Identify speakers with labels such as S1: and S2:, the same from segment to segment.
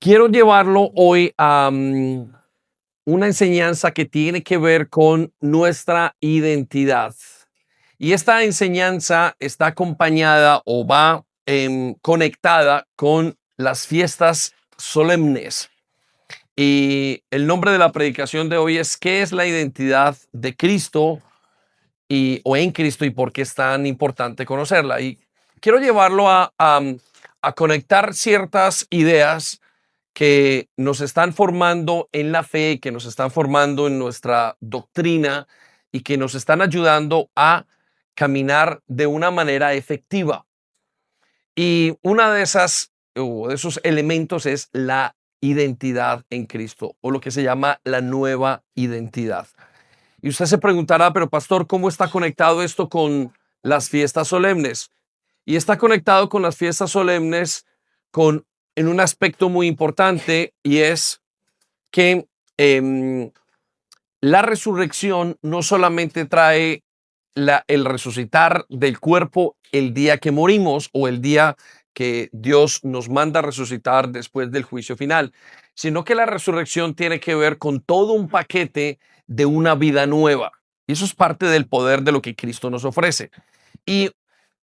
S1: Quiero llevarlo hoy a una enseñanza que tiene que ver con nuestra identidad. Y esta enseñanza está acompañada o va conectada con las fiestas solemnes. Y el nombre de la predicación de hoy es ¿qué es la identidad de Cristo o en Cristo y por qué es tan importante conocerla? Y quiero llevarlo a conectar ciertas ideas que nos están formando en la fe, que nos están formando en nuestra doctrina y que nos están ayudando a caminar de una manera efectiva. Y una de esas o de esos elementos es la identidad en Cristo, o lo que se llama la nueva identidad. Y usted se preguntará, pero pastor, ¿cómo está conectado esto con las fiestas solemnes? Y está conectado con las fiestas solemnes en un aspecto muy importante, y es que la resurrección no solamente trae el resucitar del cuerpo el día que morimos o el día que Dios nos manda a resucitar después del juicio final, sino que la resurrección tiene que ver con todo un paquete de una vida nueva. Y eso es parte del poder de lo que Cristo nos ofrece. Y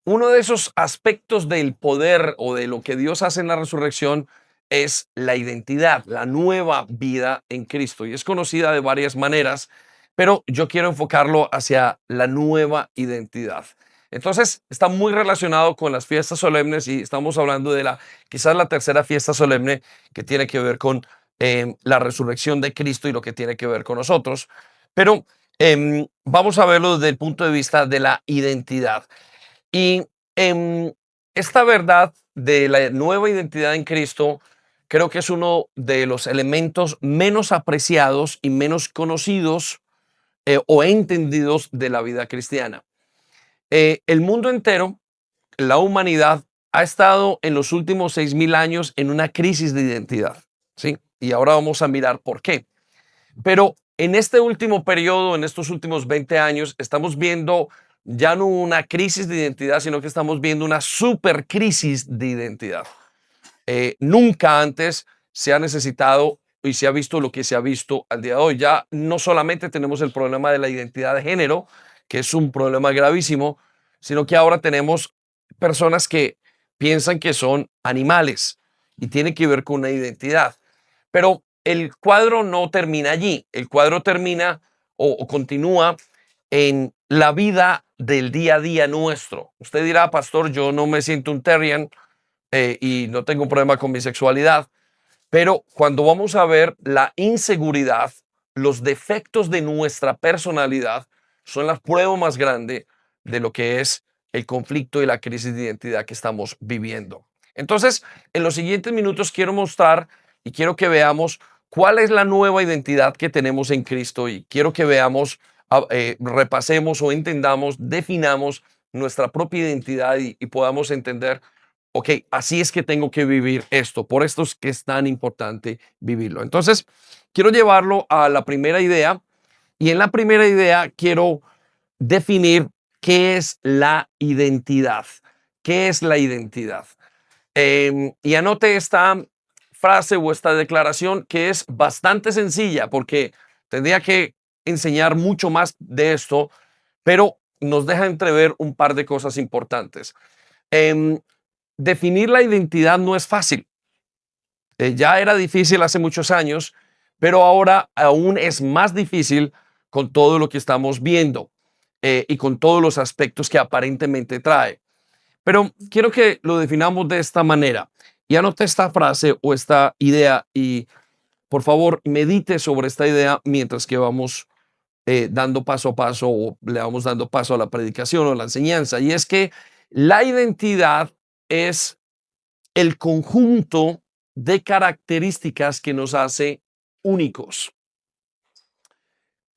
S1: uno de esos aspectos del poder o de lo que Dios hace en la resurrección es la identidad, la nueva vida en Cristo. Y es conocida de varias maneras, pero yo quiero enfocarlo hacia la nueva identidad. Entonces, está muy relacionado con las fiestas solemnes y estamos hablando de quizás la tercera fiesta solemne que tiene que ver con la resurrección de Cristo y lo que tiene que ver con nosotros. Pero vamos a verlo desde el punto de vista de la identidad. Y esta verdad de la nueva identidad en Cristo creo que es uno de los elementos menos apreciados y menos conocidos o entendidos de la vida cristiana. El mundo entero, la humanidad, ha estado en los últimos 6,000 años en una crisis de identidad, ¿sí? Y ahora vamos a mirar por qué. Pero en este último periodo, en estos últimos 20 años, estamos viendo ya no una crisis de identidad, sino que estamos viendo una supercrisis de identidad. Nunca antes se ha necesitado y se ha visto lo que se ha visto al día de hoy. Ya no solamente tenemos el problema de la identidad de género, que es un problema gravísimo, sino que ahora tenemos personas que piensan que son animales y tiene que ver con una identidad. Pero el cuadro no termina allí. El cuadro termina o continúa en la vida del día a día nuestro. Usted dirá, pastor, yo no me siento un terrian y no tengo un problema con mi sexualidad. Pero cuando vamos a ver la inseguridad, los defectos de nuestra personalidad son la prueba más grande de lo que es el conflicto y la crisis de identidad que estamos viviendo. Entonces, en los siguientes minutos quiero mostrar y quiero que veamos cuál es la nueva identidad que tenemos en Cristo y quiero que veamos, repasemos o entendamos, definamos nuestra propia identidad y podamos entender, ok, así es que tengo que vivir esto, por esto es que es tan importante vivirlo. Entonces, quiero llevarlo a la primera idea y en la primera idea quiero definir qué es la identidad. ¿Qué es la identidad? Y anote esta frase o esta declaración que es bastante sencilla porque tendría que enseñar mucho más de esto, pero nos deja entrever un par de cosas importantes. Definir la identidad no es fácil. Ya era difícil hace muchos años, pero ahora aún es más difícil con todo lo que estamos viendo y con todos los aspectos que aparentemente trae. Pero quiero que lo definamos de esta manera. Y anote esta frase o esta idea y por favor medite sobre esta idea mientras que vamos dando paso a paso o le vamos dando paso a la predicación o la enseñanza. Y es que la identidad es el conjunto de características que nos hace únicos.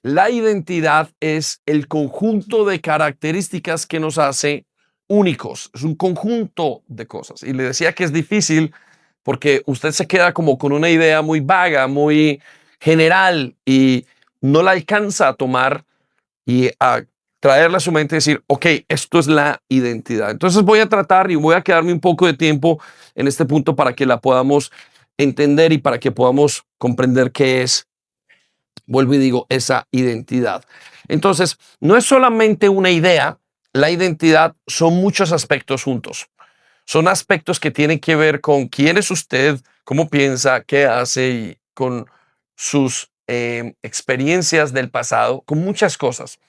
S1: La identidad es el conjunto de características que nos hace únicos. Es un conjunto de cosas. Y le decía que es difícil porque usted se queda como con una idea muy vaga, muy general y no la alcanza a tomar y a traerla a su mente y decir, ok, esto es la identidad. Entonces voy a tratar y voy a quedarme un poco de tiempo en este punto para que la podamos entender y para que podamos comprender qué es, vuelvo y digo, esa identidad. Entonces, no es solamente una idea, la identidad son muchos aspectos juntos. Son aspectos que tienen que ver con quién es usted, cómo piensa, qué hace y con sus experiencias del pasado, con muchas cosas.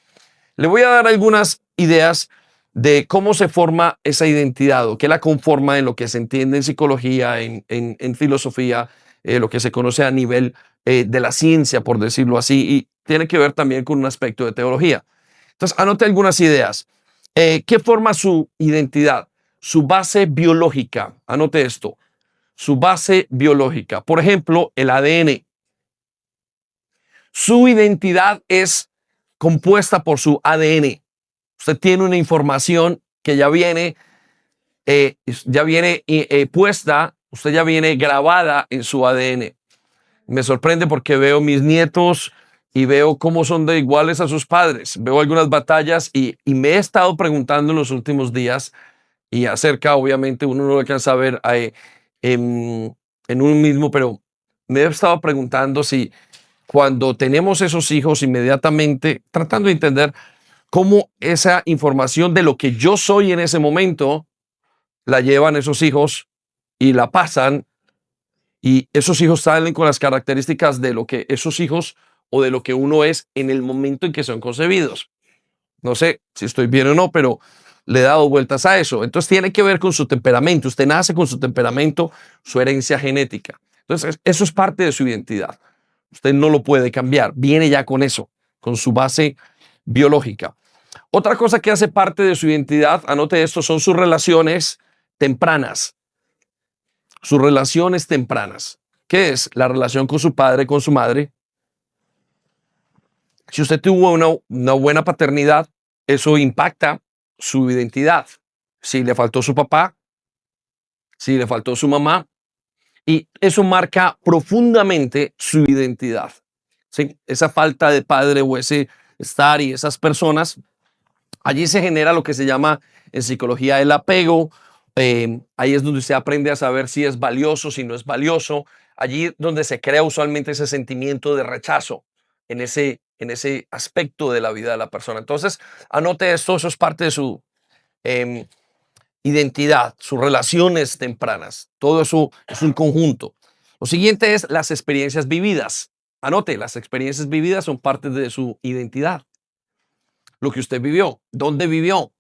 S1: Le voy a dar algunas ideas de cómo se forma esa identidad o qué la conforma en lo que se entiende en psicología, en filosofía, lo que se conoce a nivel de la ciencia, por decirlo así, y tiene que ver también con un aspecto de teología. Entonces, anote algunas ideas. ¿Qué forma su identidad? Su base biológica. Anote esto. Su base biológica. Por ejemplo, el ADN. Su identidad es compuesta por su ADN. Usted tiene una información que ya viene puesta, usted ya viene grabada en su ADN. Me sorprende porque veo mis nietos y veo cómo son de iguales a sus padres. Veo algunas batallas y me he estado preguntando en los últimos días y acerca, obviamente, uno no lo alcanza a ver en un mismo, pero me he estado preguntando si cuando tenemos esos hijos inmediatamente, tratando de entender cómo esa información de lo que yo soy en ese momento la llevan esos hijos y la pasan y esos hijos salen con las características de lo que esos hijos o de lo que uno es en el momento en que son concebidos. No sé si estoy bien o no, pero le he dado vueltas a eso. Entonces tiene que ver con su temperamento. Usted nace con su temperamento, su herencia genética. Entonces eso es parte de su identidad. Usted no lo puede cambiar. Viene ya con eso, con su base biológica. Otra cosa que hace parte de su identidad, anote esto, son sus relaciones tempranas. Sus relaciones tempranas. ¿Qué es? La relación con su padre, con su madre. Si usted tuvo una buena paternidad, eso impacta su identidad. Si le faltó su papá, si le faltó su mamá, y eso marca profundamente su identidad. ¿Sí? Esa falta de padre o ese estar y esas personas, allí se genera lo que se llama en psicología el apego. Ahí es donde se aprende a saber si es valioso, si no es valioso. Allí donde se crea usualmente ese sentimiento de rechazo en ese aspecto de la vida de la persona. Entonces, anote esto, eso es parte de su eh, identidad, sus relaciones tempranas. Todo eso es un conjunto. Lo siguiente es las experiencias vividas. Anote, las experiencias vividas son parte de su identidad. Lo que usted vivió, dónde vivió.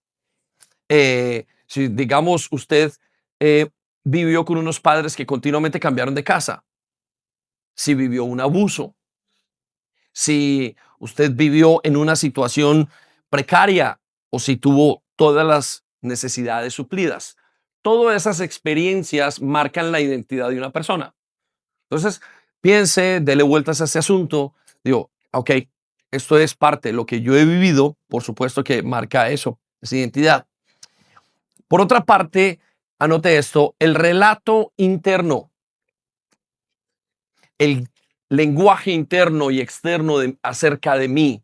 S1: Si digamos usted eh, vivió con unos padres que continuamente cambiaron de casa, si vivió un abuso, si usted vivió en una situación precaria o si tuvo todas las necesidades suplidas. Todas esas experiencias marcan la identidad de una persona. Entonces, piense, dele vueltas a ese asunto. Digo, ok, esto es parte de lo que yo he vivido, por supuesto que marca eso, esa identidad. Por otra parte, anote esto, el relato interno, el lenguaje interno y externo acerca de mí.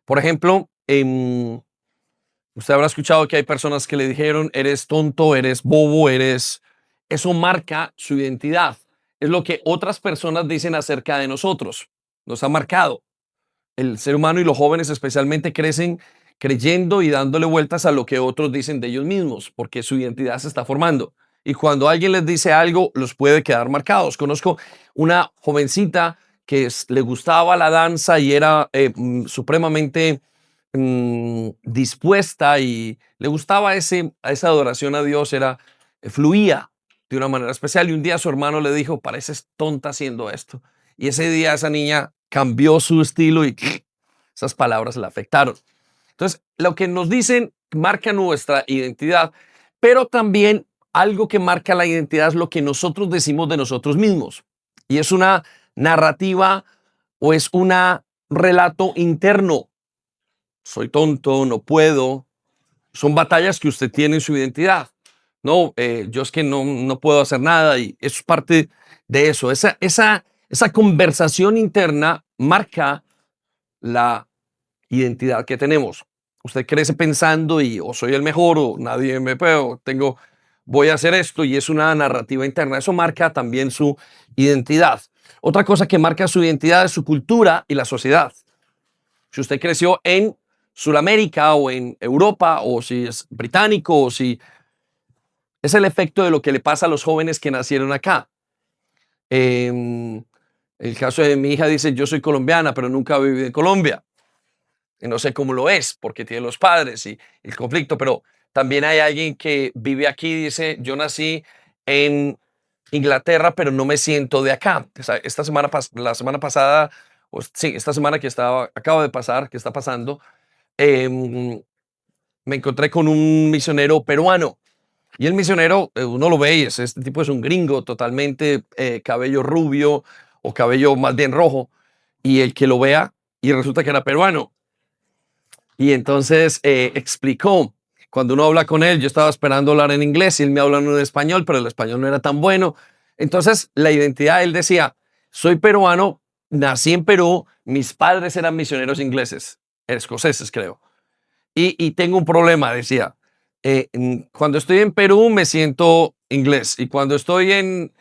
S1: Por ejemplo, usted habrá escuchado que hay personas que le dijeron, eres tonto, eres bobo, eres... Eso marca su identidad. Es lo que otras personas dicen acerca de nosotros. Nos ha marcado. El ser humano y los jóvenes especialmente crecen creyendo y dándole vueltas a lo que otros dicen de ellos mismos, porque su identidad se está formando. Y cuando alguien les dice algo, los puede quedar marcados. Conozco una jovencita que le gustaba la danza y era supremamente dispuesta y le gustaba esa adoración a Dios, fluía de una manera especial. Y un día su hermano le dijo, pareces tonta haciendo esto. Y ese día esa niña cambió su estilo y esas palabras la afectaron. Entonces, lo que nos dicen marca nuestra identidad, pero también algo que marca la identidad es lo que nosotros decimos de nosotros mismos. Y es una narrativa o es un relato interno. Soy tonto, no puedo. Son batallas que usted tiene en su identidad. No, yo es que no puedo hacer nada y eso es parte de eso. Esa conversación interna marca la identidad que tenemos. Usted crece pensando y o soy el mejor o nadie me puede, voy a hacer esto y es una narrativa interna. Eso marca también su identidad. Otra cosa que marca su identidad es su cultura y la sociedad. Si usted creció en Sudamérica o en Europa, o si es británico, o si es el efecto de lo que le pasa a los jóvenes que nacieron acá. El caso de mi hija dice, yo soy colombiana, pero nunca viví en Colombia. Y no sé cómo lo es, porque tiene los padres y el conflicto, pero también hay alguien que vive aquí y dice, yo nací en Inglaterra, pero no me siento de acá. O sea, la semana pasada, sí, esta semana acaba de pasar, que está pasando, em, me encontré con un misionero peruano. Y el misionero, uno lo ve y este tipo es un gringo totalmente, cabello rubio o cabello más bien rojo. Y el que lo vea, y resulta que era peruano. Y entonces explicó, cuando uno habla con él, yo estaba esperando hablar en inglés y él me habla en español, pero el español no era tan bueno. Entonces la identidad, él decía, soy peruano, nací en Perú, mis padres eran misioneros ingleses, escoceses creo. Y tengo un problema, decía. Cuando estoy en Perú me siento inglés y cuando estoy en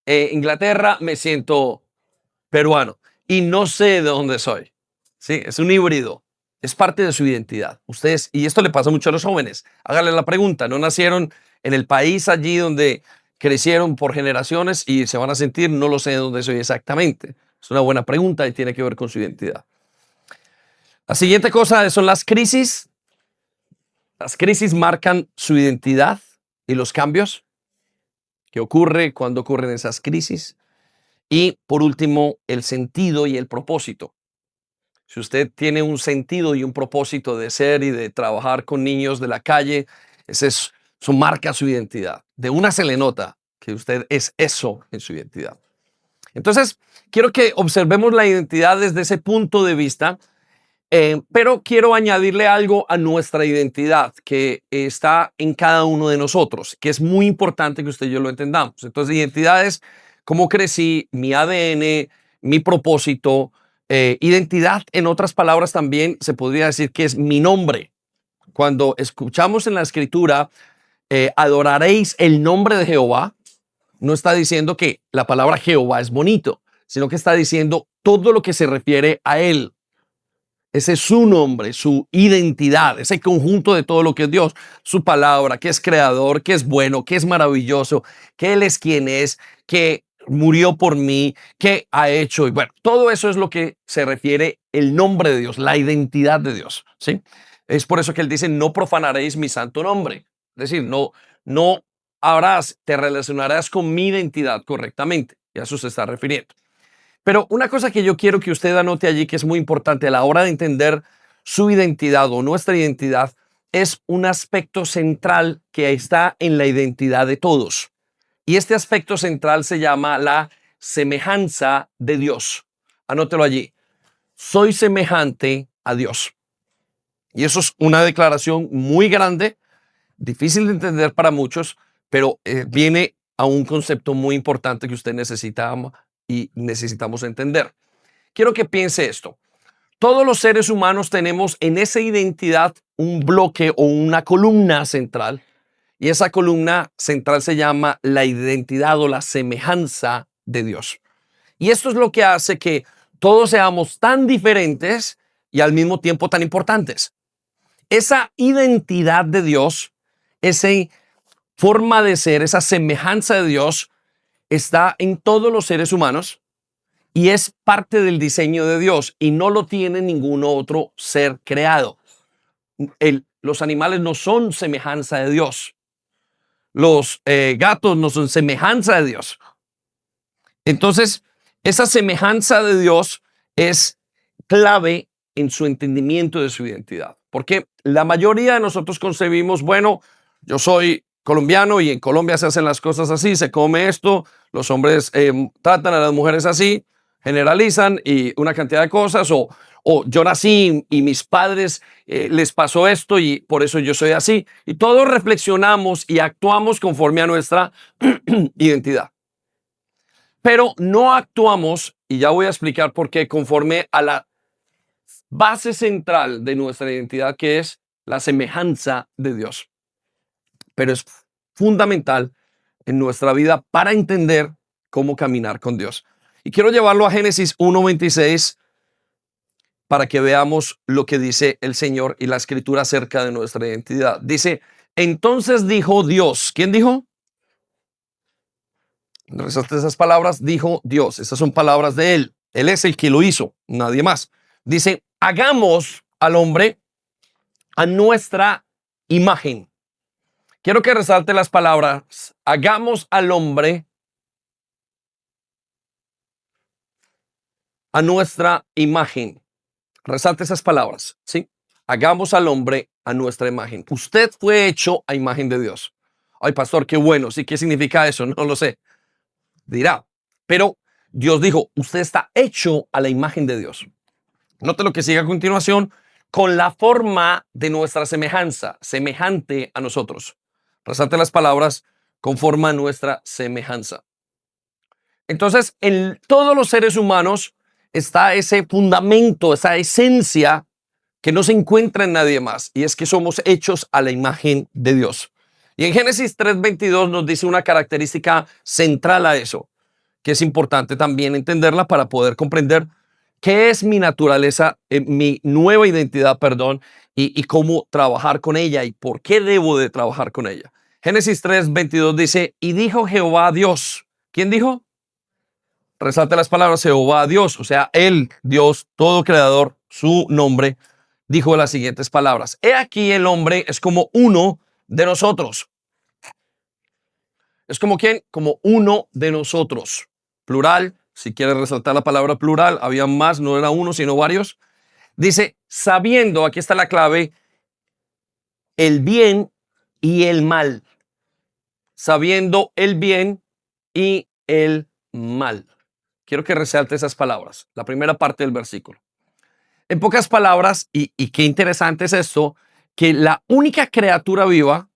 S1: Inglaterra me siento peruano y no sé de dónde soy. Sí, es un híbrido. Es parte de su identidad. Ustedes, y esto le pasa mucho a los jóvenes. Háganle la pregunta. No nacieron en el país allí donde crecieron por generaciones y se van a sentir, no lo sé de dónde soy exactamente. Es una buena pregunta y tiene que ver con su identidad. La siguiente cosa son las crisis. Las crisis marcan su identidad y los cambios que ocurre cuando ocurren esas crisis. Y por último, el sentido y el propósito. Si usted tiene un sentido y un propósito de ser y de trabajar con niños de la calle, eso marca su identidad. De una se le nota que usted es eso en su identidad. Entonces, quiero que observemos la identidad desde ese punto de vista, pero quiero añadirle algo a nuestra identidad que está en cada uno de nosotros, que es muy importante que usted y yo lo entendamos. Entonces, identidad es cómo crecí, mi ADN, mi propósito. Identidad, en otras palabras, también se podría decir que es mi nombre. Cuando escuchamos en la escritura, adoraréis el nombre de Jehová, no está diciendo que la palabra Jehová es bonito, sino que está diciendo todo lo que se refiere a él. Ese es su nombre, su identidad, ese conjunto de todo lo que es Dios, su palabra, que es creador, que es bueno, que es maravilloso, que Él es quien es, que murió por mí, que ha hecho. Y bueno, todo eso es lo que se refiere el nombre de Dios, la identidad de Dios, ¿sí? Es por eso que Él dice, no profanaréis mi santo nombre. Es decir, no te relacionarás con mi identidad correctamente. Y a eso se está refiriendo. Pero una cosa que yo quiero que usted anote allí, que es muy importante a la hora de entender su identidad o nuestra identidad, es un aspecto central que está en la identidad de todos. Y este aspecto central se llama la semejanza de Dios. Anótelo allí. Soy semejante a Dios. Y eso es una declaración muy grande, difícil de entender para muchos, pero viene a un concepto muy importante que usted necesita y necesitamos entender. Quiero que piense esto. Todos los seres humanos tenemos en esa identidad un bloque o una columna central, y esa columna central se llama la identidad o la semejanza de Dios. Y esto es lo que hace que todos seamos tan diferentes y al mismo tiempo tan importantes. Esa identidad de Dios, esa forma de ser, esa semejanza de Dios está en todos los seres humanos y es parte del diseño de Dios y no lo tiene ningún otro ser creado. Los animales no son semejanza de Dios. Los gatos no son semejanza de Dios. Entonces, esa semejanza de Dios es clave en su entendimiento de su identidad. Porque la mayoría de nosotros concebimos, bueno, yo soy colombiano y en Colombia se hacen las cosas así, se come esto, los hombres tratan a las mujeres así, generalizan y una cantidad de cosas, o yo nací y mis padres les pasó esto y por eso yo soy así. Y todos reflexionamos y actuamos conforme a nuestra identidad. Pero no actuamos, y ya voy a explicar por qué, conforme a la base central de nuestra identidad, que es la semejanza de Dios. Pero es fundamental en nuestra vida para entender cómo caminar con Dios. Y quiero llevarlo a Génesis 1:26 para que veamos lo que dice el Señor y la Escritura acerca de nuestra identidad. Dice, entonces dijo Dios. ¿Quién dijo? Resalta esas palabras, dijo Dios. Esas son palabras de Él. Él es el que lo hizo, nadie más. Dice, hagamos al hombre a nuestra imagen. Quiero que resalte las palabras, hagamos al hombre a nuestra imagen. Resalte esas palabras, ¿sí? Hagamos al hombre a nuestra imagen. Usted fue hecho a imagen de Dios. Ay, pastor, qué bueno. ¿Sí? ¿Qué significa eso? No lo sé. Dirá. Pero Dios dijo, usted está hecho a la imagen de Dios. Note lo que sigue a continuación, con la forma de nuestra semejanza, semejante a nosotros. Resalte las palabras, con forma a nuestra semejanza. Entonces, en todos los seres humanos está ese fundamento, esa esencia que no se encuentra en nadie más, y es que somos hechos a la imagen de Dios. Y en Génesis 3:22 nos dice una característica central a eso, que es importante también entenderla para poder comprender qué es mi naturaleza, mi nueva identidad, perdón, y cómo trabajar con ella y por qué debo de trabajar con ella. Génesis 3:22 dice, y dijo Jehová a Dios. ¿Quién dijo? Resalta las palabras Jehová a Dios, o sea, Él, Dios, todo creador, su nombre, dijo las siguientes palabras. He aquí el hombre es como uno de nosotros. ¿Es como quién? Como uno de nosotros. Plural, si quieres resaltar la palabra plural, había más, no era uno, sino varios. Dice, sabiendo, aquí está la clave, el bien y el mal. Sabiendo el bien y el mal. Quiero que resalte esas palabras, la primera parte del versículo. En pocas palabras, y qué interesante es esto, que la única criatura viva,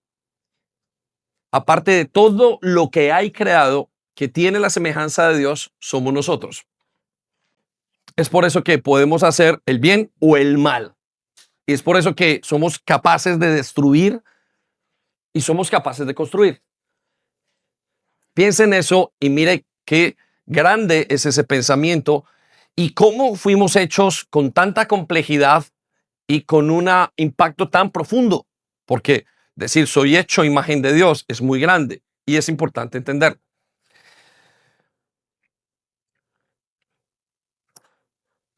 S1: aparte de todo lo que hay creado, que tiene la semejanza de Dios, somos nosotros. Es por eso que podemos hacer el bien o el mal. Y es por eso que somos capaces de destruir y somos capaces de construir. Piensa en eso y mire qué grande es ese pensamiento y cómo fuimos hechos con tanta complejidad y con un impacto tan profundo. Porque decir soy hecho a imagen de Dios es muy grande y es importante entender.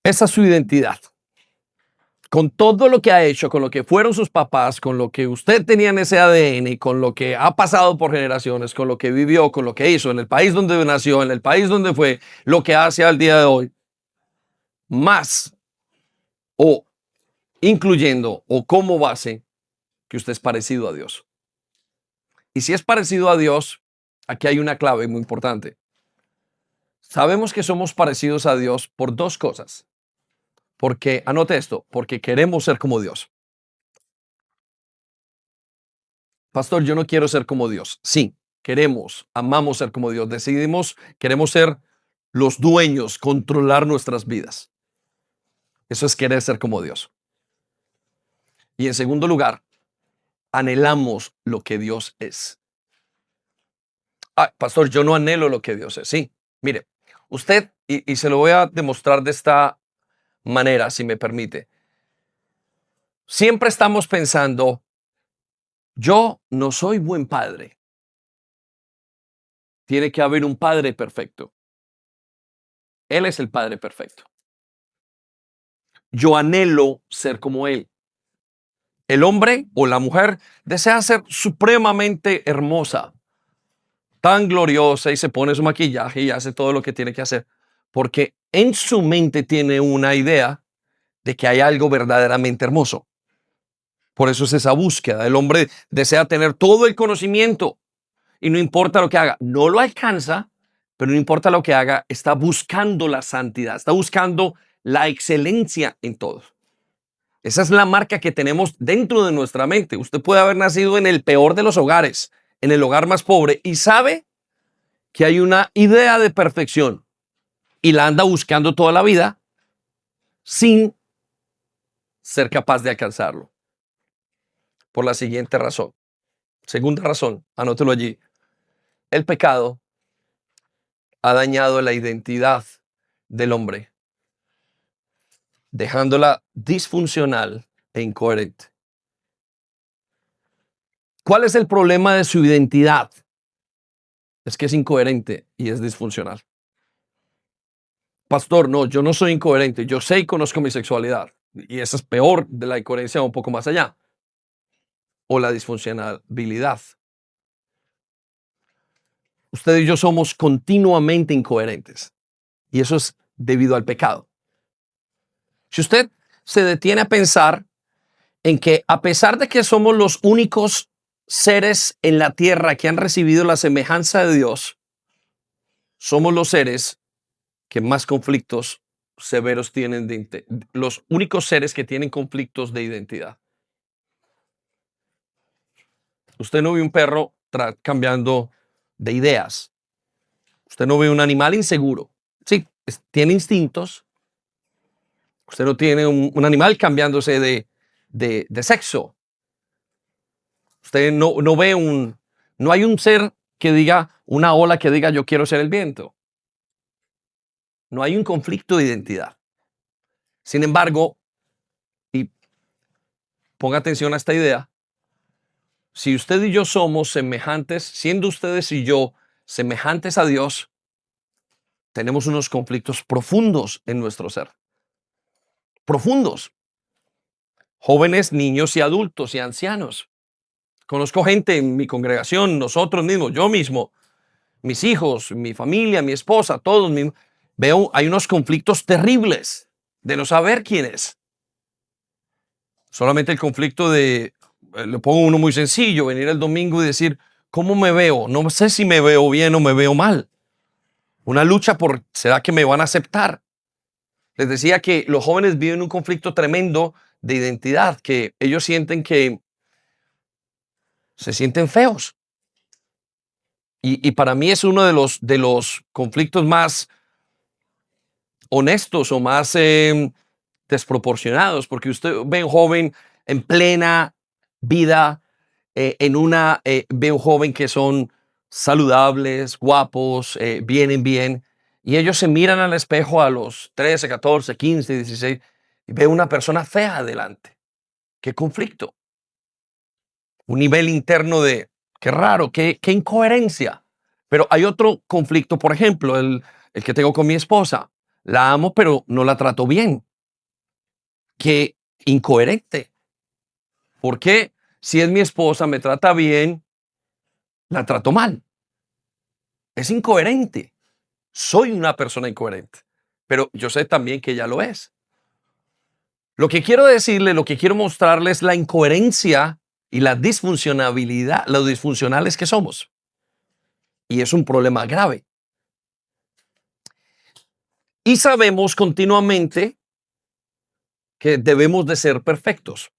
S1: Esa es su identidad. Con todo lo que ha hecho, con lo que fueron sus papás, con lo que usted tenía en ese ADN y con lo que ha pasado por generaciones, con lo que vivió, con lo que hizo en el país donde nació, en el país donde fue, lo que hace al día de hoy, más o incluyendo o como base que usted es parecido a Dios. Y si es parecido a Dios, aquí hay una clave muy importante. Sabemos que somos parecidos a Dios por dos cosas. Porque, anote esto, porque queremos ser como Dios. Pastor, yo no quiero ser como Dios. Sí, queremos, amamos ser como Dios. Decidimos, queremos ser los dueños, controlar nuestras vidas. Eso es querer ser como Dios. Y en segundo lugar, anhelamos lo que Dios es. Pastor, yo no anhelo lo que Dios es. Sí, mire, usted, y se lo voy a demostrar de esta manera, si me permite. Siempre estamos pensando, yo no soy buen padre. Tiene que haber un padre perfecto. Él es el padre perfecto. Yo anhelo ser como él. El hombre o la mujer desea ser supremamente hermosa, tan gloriosa y se pone su maquillaje y hace todo lo que tiene que hacer, porque en su mente tiene una idea de que hay algo verdaderamente hermoso. Por eso es esa búsqueda. El hombre desea tener todo el conocimiento y no importa lo que haga. No lo alcanza, pero no importa lo que haga, está buscando la santidad, está buscando la excelencia en todo. Esa es la marca que tenemos dentro de nuestra mente. Usted puede haber nacido en el peor de los hogares, en el hogar más pobre, y sabe que hay una idea de perfección y la anda buscando toda la vida sin ser capaz de alcanzarlo. Por la siguiente razón. Segunda razón, anótelo allí. El pecado ha dañado la identidad del hombre, dejándola disfuncional e incoherente. ¿Cuál es el problema de su identidad? Es que es incoherente y es disfuncional. Pastor, no, yo no soy incoherente, yo sé y conozco mi sexualidad. Y eso es peor de la incoherencia, un poco más allá. O la disfuncionalidad. Usted y yo somos continuamente incoherentes. Y eso es debido al pecado. Si usted se detiene a pensar en que a pesar de que somos los únicos seres en la tierra que han recibido la semejanza de Dios, somos los seres que más conflictos severos tienen, los únicos seres que tienen conflictos de identidad. Usted no ve un perro cambiando de ideas. Usted no ve un animal inseguro. Sí, tiene instintos. Usted no tiene un animal cambiándose de sexo. Usted no ve no hay un ser que diga, una ola que diga yo quiero ser el viento. No hay un conflicto de identidad. Sin embargo, y ponga atención a esta idea, si usted y yo somos semejantes, siendo ustedes y yo semejantes a Dios, tenemos unos conflictos profundos en nuestro ser. Profundos. Jóvenes, niños y adultos y ancianos. Conozco gente en mi congregación, nosotros mismos, yo mismo, mis hijos, mi familia, mi esposa, todos mismos. Veo, hay unos conflictos terribles de no saber quién es. Solamente el conflicto de, le pongo uno muy sencillo, venir el domingo y decir, ¿cómo me veo? No sé si me veo bien o me veo mal. Una lucha por, ¿será que me van a aceptar? Les decía que los jóvenes viven un conflicto tremendo de identidad, que ellos sienten que se sienten feos. Y para mí es uno de los conflictos más honestos o más desproporcionados, porque usted ve un joven en plena vida, ve un joven que son saludables, guapos, vienen bien, y ellos se miran al espejo a los 13, 14, 15, 16, y ve una persona fea adelante. ¿Qué conflicto? Un nivel interno de, qué raro, qué incoherencia. Pero hay otro conflicto, por ejemplo, el que tengo con mi esposa. La amo, pero no la trato bien. Qué incoherente. ¿Por qué? Si es mi esposa, me trata bien, la trato mal. Es incoherente. Soy una persona incoherente. Pero yo sé también que ella lo es. Lo que quiero decirle, lo que quiero mostrarle es la incoherencia y la disfuncionalidad, los disfuncionales que somos. Y es un problema grave. Y sabemos continuamente que debemos de ser perfectos.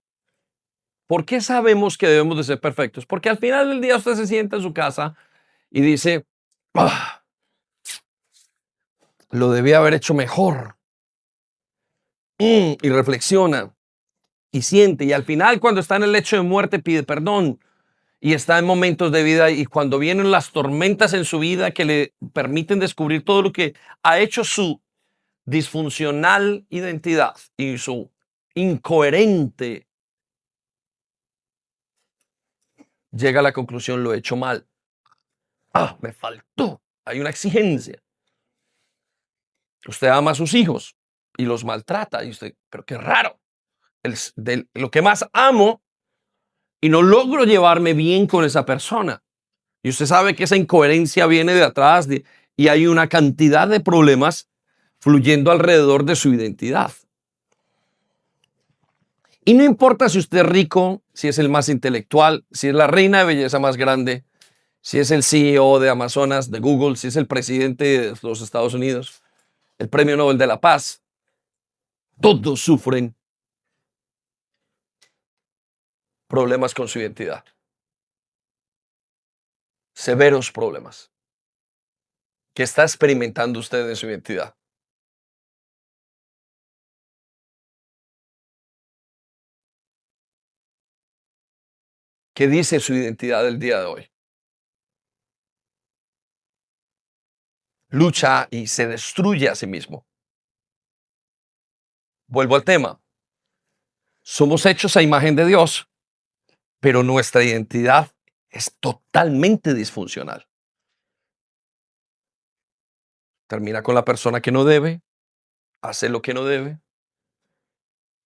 S1: ¿Por qué sabemos que debemos de ser perfectos? Porque al final del día usted se sienta en su casa y dice, "Ah, lo debía haber hecho mejor". Y reflexiona y siente. Y al final, cuando está en el lecho de muerte, pide perdón. Y está en momentos de vida y cuando vienen las tormentas en su vida que le permiten descubrir todo lo que ha hecho su disfuncional identidad y su incoherente, llega a la conclusión, lo he hecho mal. Me faltó. Hay una exigencia. Usted ama a sus hijos y los maltrata y usted, pero qué raro. Lo que más amo y no logro llevarme bien con esa persona. Y usted sabe que esa incoherencia viene de atrás y hay una cantidad de problemas fluyendo alrededor de su identidad. Y no importa si usted es rico, si es el más intelectual, si es la reina de belleza más grande, si es el CEO de Amazonas, de Google, si es el presidente de los Estados Unidos, el Premio Nobel de la Paz, todos sufren problemas con su identidad. Severos problemas. ¿Qué está experimentando usted en su identidad? ¿Qué dice su identidad del día de hoy? Lucha y se destruye a sí mismo. Vuelvo al tema. Somos hechos a imagen de Dios, pero nuestra identidad es totalmente disfuncional. Termina con la persona que no debe, hace lo que no debe,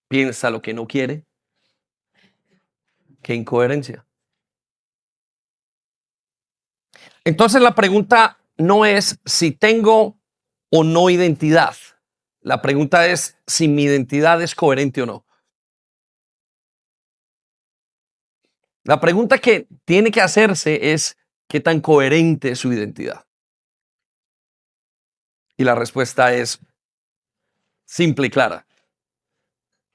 S1: piensa lo que no quiere. Qué incoherencia. Entonces la pregunta no es si tengo o no identidad. La pregunta es si mi identidad es coherente o no. La pregunta que tiene que hacerse es qué tan coherente es su identidad. Y la respuesta es simple y clara.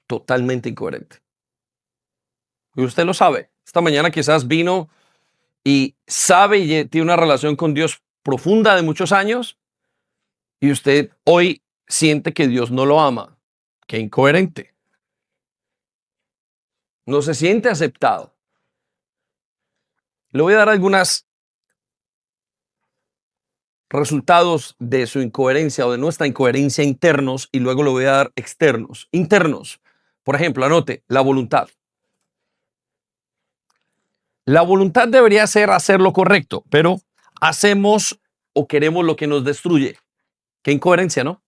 S1: Totalmente incoherente. Y usted lo sabe. Esta mañana quizás vino y sabe y tiene una relación con Dios profunda de muchos años y usted hoy siente que Dios no lo ama. Qué incoherente. No se siente aceptado. Le voy a dar algunos resultados de su incoherencia o de nuestra incoherencia internos y luego le voy a dar externos. Internos. Por ejemplo, anote la voluntad. La voluntad debería ser hacer lo correcto, pero hacemos o queremos lo que nos destruye. Qué incoherencia, ¿no?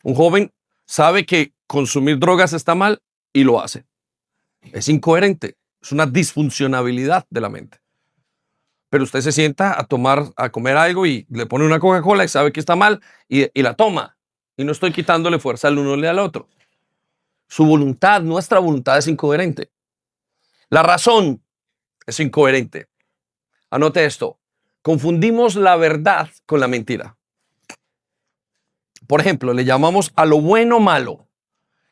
S1: Un joven sabe que consumir drogas está mal y lo hace. Es incoherente. Es una disfuncionabilidad de la mente. Pero usted se sienta a comer algo y le pone una Coca-Cola y sabe que está mal y la toma. Y no estoy quitándole fuerza al uno y al otro. Su voluntad, nuestra voluntad es incoherente. La razón es incoherente. Anote esto. Confundimos la verdad con la mentira. Por ejemplo, le llamamos a lo bueno malo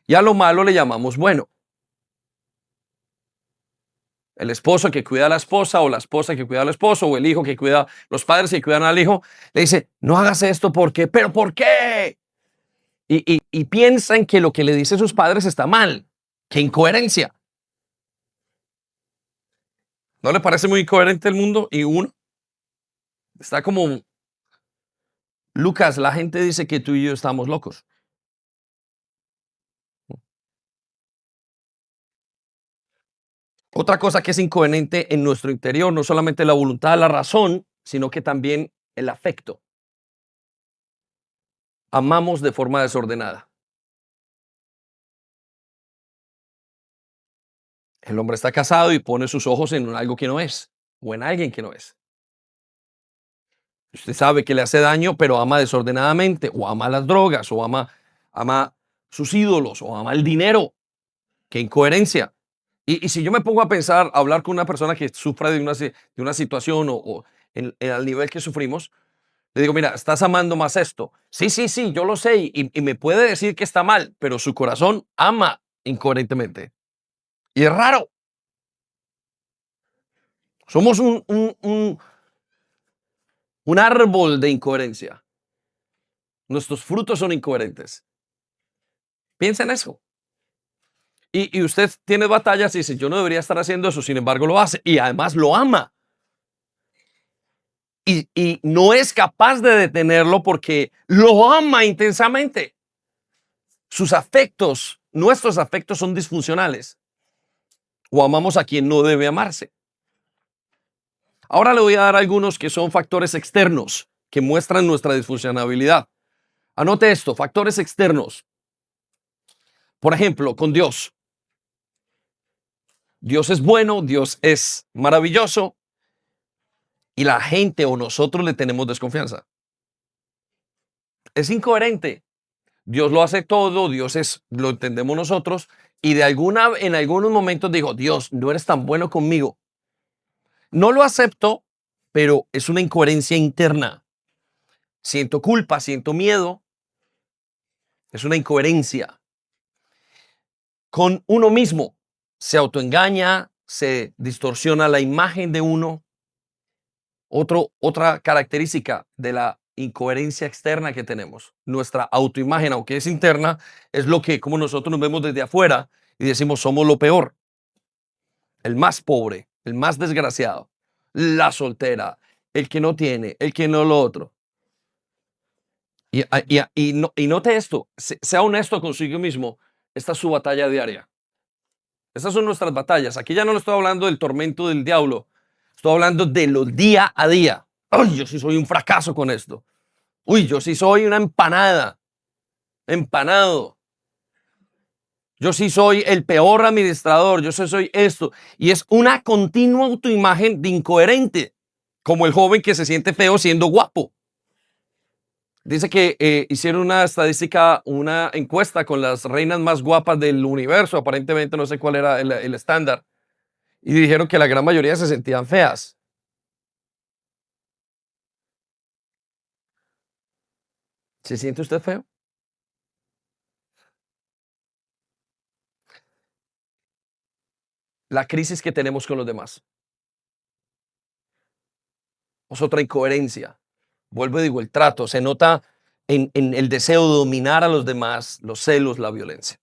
S1: y a lo malo le llamamos bueno. El esposo que cuida a la esposa o la esposa que cuida al esposo o el hijo que cuida, los padres que cuidan al hijo, le dice, no hagas esto porque, pero ¿por qué? Y piensan que lo que le dicen sus padres está mal. ¡Qué incoherencia! ¿No le parece muy incoherente el mundo? Y uno está como, Lucas, la gente dice que tú y yo estamos locos. Otra cosa que es incoherente en nuestro interior, no solamente la voluntad, la razón, sino que también el afecto. Amamos de forma desordenada. El hombre está casado y pone sus ojos en algo que no es o en alguien que no es. Usted sabe que le hace daño, pero ama desordenadamente o ama las drogas o ama sus ídolos o ama el dinero. Qué incoherencia. Y si yo me pongo a pensar, a hablar con una persona que sufra de una situación al nivel que sufrimos, le digo, mira, estás amando más esto. Sí, sí, sí, yo lo sé y me puede decir que está mal, pero su corazón ama incoherentemente. Y es raro. Somos un árbol de incoherencia. Nuestros frutos son incoherentes. Piensa en eso. Y usted tiene batallas y dice, yo no debería estar haciendo eso, sin embargo lo hace y además lo ama. Y no es capaz de detenerlo porque lo ama intensamente. Sus afectos, nuestros afectos son disfuncionales. O amamos a quien no debe amarse. Ahora le voy a dar algunos que son factores externos que muestran nuestra disfuncionalidad. Anote esto, factores externos. Por ejemplo, con Dios. Dios es bueno, Dios es maravilloso y la gente o nosotros le tenemos desconfianza. Es incoherente. Dios lo hace todo, lo entendemos nosotros y en algunos momentos digo, Dios, no eres tan bueno conmigo. No lo acepto, pero es una incoherencia interna. Siento culpa, siento miedo. Es una incoherencia. Con uno mismo se autoengaña, se distorsiona la imagen de uno. Otra característica de la incoherencia externa que tenemos, nuestra autoimagen, aunque es interna, es lo que como nosotros nos vemos desde afuera y decimos somos lo peor, el más pobre, el más desgraciado, la soltera, el que no tiene, el que no lo otro. Y note esto, sea honesto consigo mismo, esta es su batalla diaria. Estas son nuestras batallas. Aquí ya no le estoy hablando del tormento del diablo, estoy hablando de lo día a día. Ay, yo sí soy un fracaso con esto. Uy, yo sí soy una empanada, empanado. Yo sí soy el peor administrador, yo sí soy esto. Y es una continua autoimagen de incoherente, como el joven que se siente feo siendo guapo. Dice que hicieron una estadística, una encuesta con las reinas más guapas del universo, aparentemente no sé cuál era el estándar, y dijeron que la gran mayoría se sentían feas. ¿Se siente usted feo? La crisis que tenemos con los demás es otra incoherencia. Vuelvo y digo, el trato se nota en el deseo de dominar a los demás, los celos, la violencia.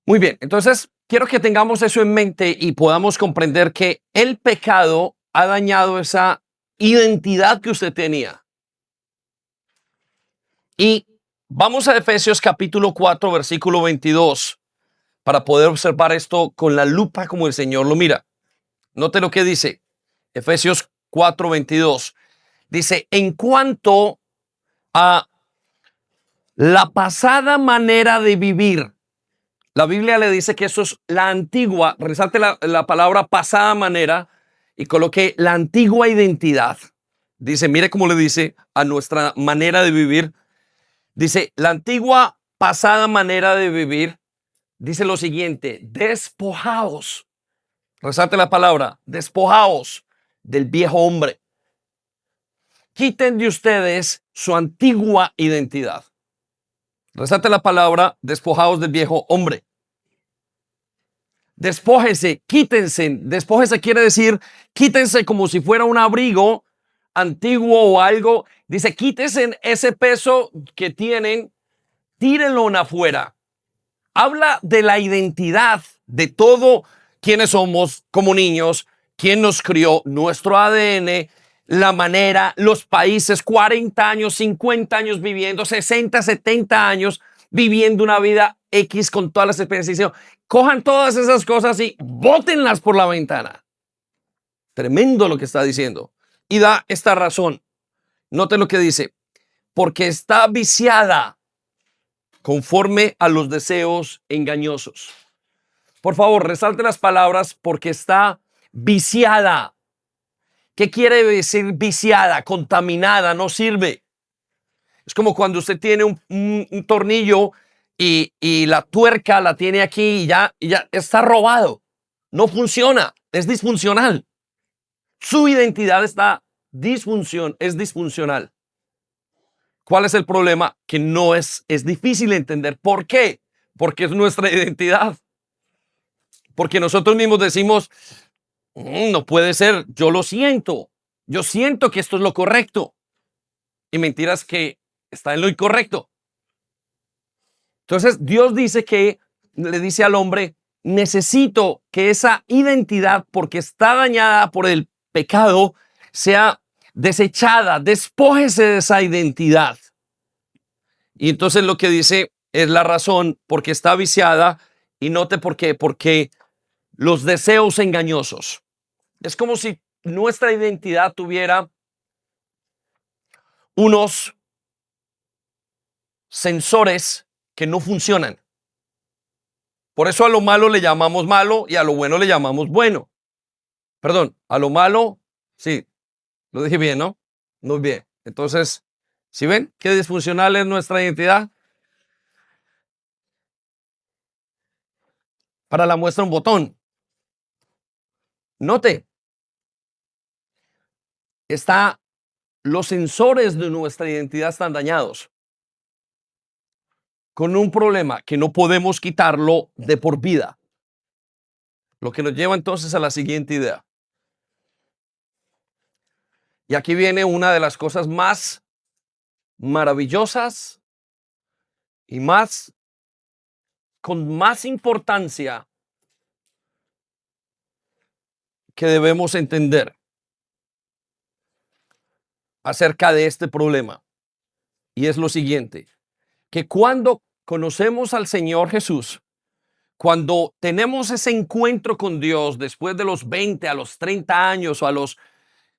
S1: Muy bien, entonces quiero que tengamos eso en mente y podamos comprender que el pecado ha dañado esa identidad que usted tenía. Y vamos a Efesios capítulo 4, versículo 22, para poder observar esto con la lupa como el Señor lo mira. Note lo que dice Efesios 4, 22. Dice, en cuanto a la pasada manera de vivir, la Biblia le dice que eso es la antigua, resalte la palabra pasada manera y coloque la antigua identidad. Dice, mire cómo le dice a nuestra manera de vivir. Dice, la antigua pasada manera de vivir, dice lo siguiente, despojaos. Resalte la palabra, despojaos del viejo hombre. Quiten de ustedes su antigua identidad. Resalte la palabra, despojaos del viejo hombre. Despójese, quítense. Despójese quiere decir quítense como si fuera un abrigo antiguo o algo. Dice, quítense ese peso que tienen, tírenlo afuera. Habla de la identidad de todo quienes somos como niños, quién nos crió, nuestro ADN, la manera, los países, 40 años, 50 años viviendo, 60, 70 años viviendo una vida X con todas las experiencias. Cojan todas esas cosas y bótenlas por la ventana. Tremendo lo que está diciendo. Y da esta razón. Note lo que dice. Porque está viciada conforme a los deseos engañosos. Por favor, resalte las palabras porque está viciada. ¿Qué quiere decir viciada? Contaminada, no sirve. Es como cuando usted tiene un tornillo y la tuerca la tiene aquí y ya está robado. No funciona, es disfuncional. Su identidad es disfuncional. ¿Cuál es el problema? Que no es difícil entender. ¿Por qué? Porque es nuestra identidad. Porque nosotros mismos decimos, no puede ser, yo lo siento. Yo siento que esto es lo correcto. Y mentiras que está en lo incorrecto. Entonces Dios dice que le dice al hombre, necesito que esa identidad, porque está dañada por el pecado, sea desechada, despójese de esa identidad. Y entonces lo que dice es la razón porque está viciada y note por qué, porque los deseos engañosos. Es como si nuestra identidad tuviera unos sensores que no funcionan. Por eso a lo malo le llamamos malo y a lo bueno le llamamos bueno. Perdón, a lo malo, sí, lo dije bien, ¿no? Muy bien. Entonces, ¿sí ven qué disfuncional es nuestra identidad? Para la muestra un botón. Note, los sensores de nuestra identidad están dañados con un problema que no podemos quitarlo de por vida. Lo que nos lleva entonces a la siguiente idea. Y aquí viene una de las cosas más maravillosas y con más importancia que debemos entender acerca de este problema. Y es lo siguiente, que cuando conocemos al Señor Jesús, cuando tenemos ese encuentro con Dios después de los 20, a los 30 años o a los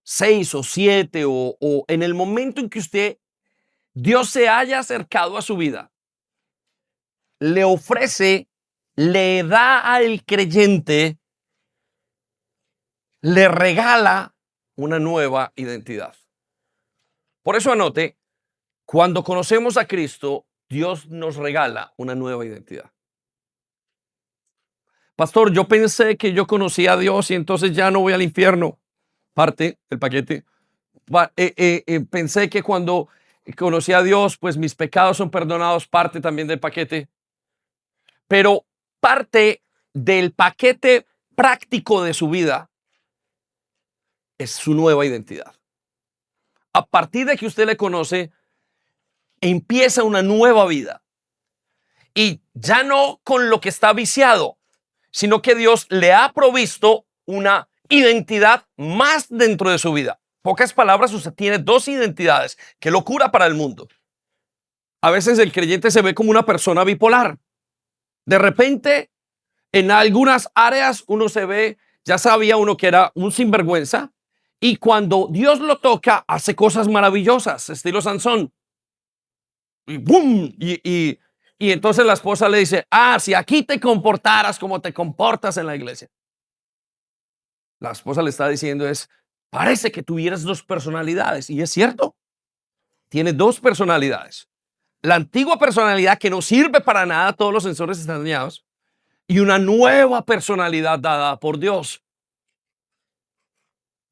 S1: 6 o 7 o en el momento en que Dios se haya acercado a su vida, le ofrece, le da al creyente, le regala una nueva identidad. Por eso anote, cuando conocemos a Cristo, Dios nos regala una nueva identidad. Pastor, yo pensé que yo conocía a Dios y entonces ya no voy al infierno. Parte del paquete. Pensé que cuando conocí a Dios, pues mis pecados son perdonados. Parte también del paquete. Pero parte del paquete práctico de su vida es su nueva identidad. A partir de que usted le conoce, empieza una nueva vida. Y ya no con lo que está viciado, sino que Dios le ha provisto una identidad más dentro de su vida. Pocas palabras, usted tiene dos identidades. Qué locura para el mundo. A veces el creyente se ve como una persona bipolar. De repente, en algunas áreas uno se ve, ya sabía uno que era un sinvergüenza, y cuando Dios lo toca, hace cosas maravillosas, estilo Sansón. Y ¡boom! Y entonces la esposa le dice, si aquí te comportaras como te comportas en la iglesia. La esposa le está diciendo parece que tuvieras dos personalidades. Y es cierto, tiene dos personalidades. La antigua personalidad que no sirve para nada, todos los sensores están dañados. Y una nueva personalidad dada por Dios.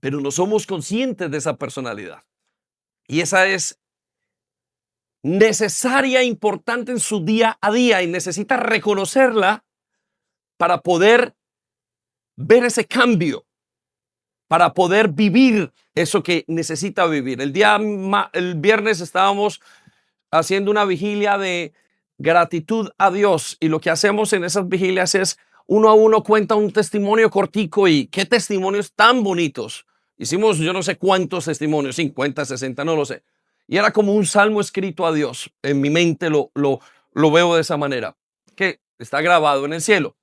S1: Pero no somos conscientes de esa personalidad. Y esa es necesaria, importante en su día a día y necesita reconocerla para poder ver ese cambio, para poder vivir eso que necesita vivir. El viernes estábamos haciendo una vigilia de gratitud a Dios y lo que hacemos en esas vigilias es uno a uno cuenta un testimonio cortico y qué testimonios tan bonitos. Hicimos yo no sé cuántos testimonios, 50, 60, no lo sé. Y era como un salmo escrito a Dios. En mi mente lo veo de esa manera, que está grabado en el cielo.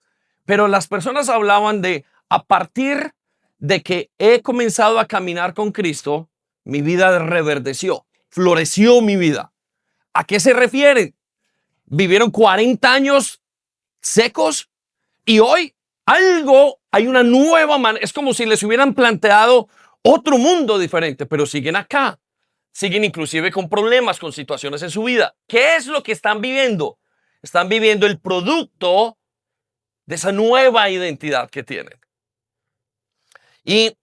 S1: Pero las personas hablaban de, a partir de que he comenzado a caminar con Cristo, mi vida reverdeció, floreció mi vida. ¿A qué se refieren? Vivieron 40 años secos y hoy hay una nueva manera. Es como si les hubieran planteado otro mundo diferente, pero siguen acá. Siguen inclusive con problemas, con situaciones en su vida. ¿Qué es lo que están viviendo? Están viviendo el producto de esa nueva identidad que tienen. Y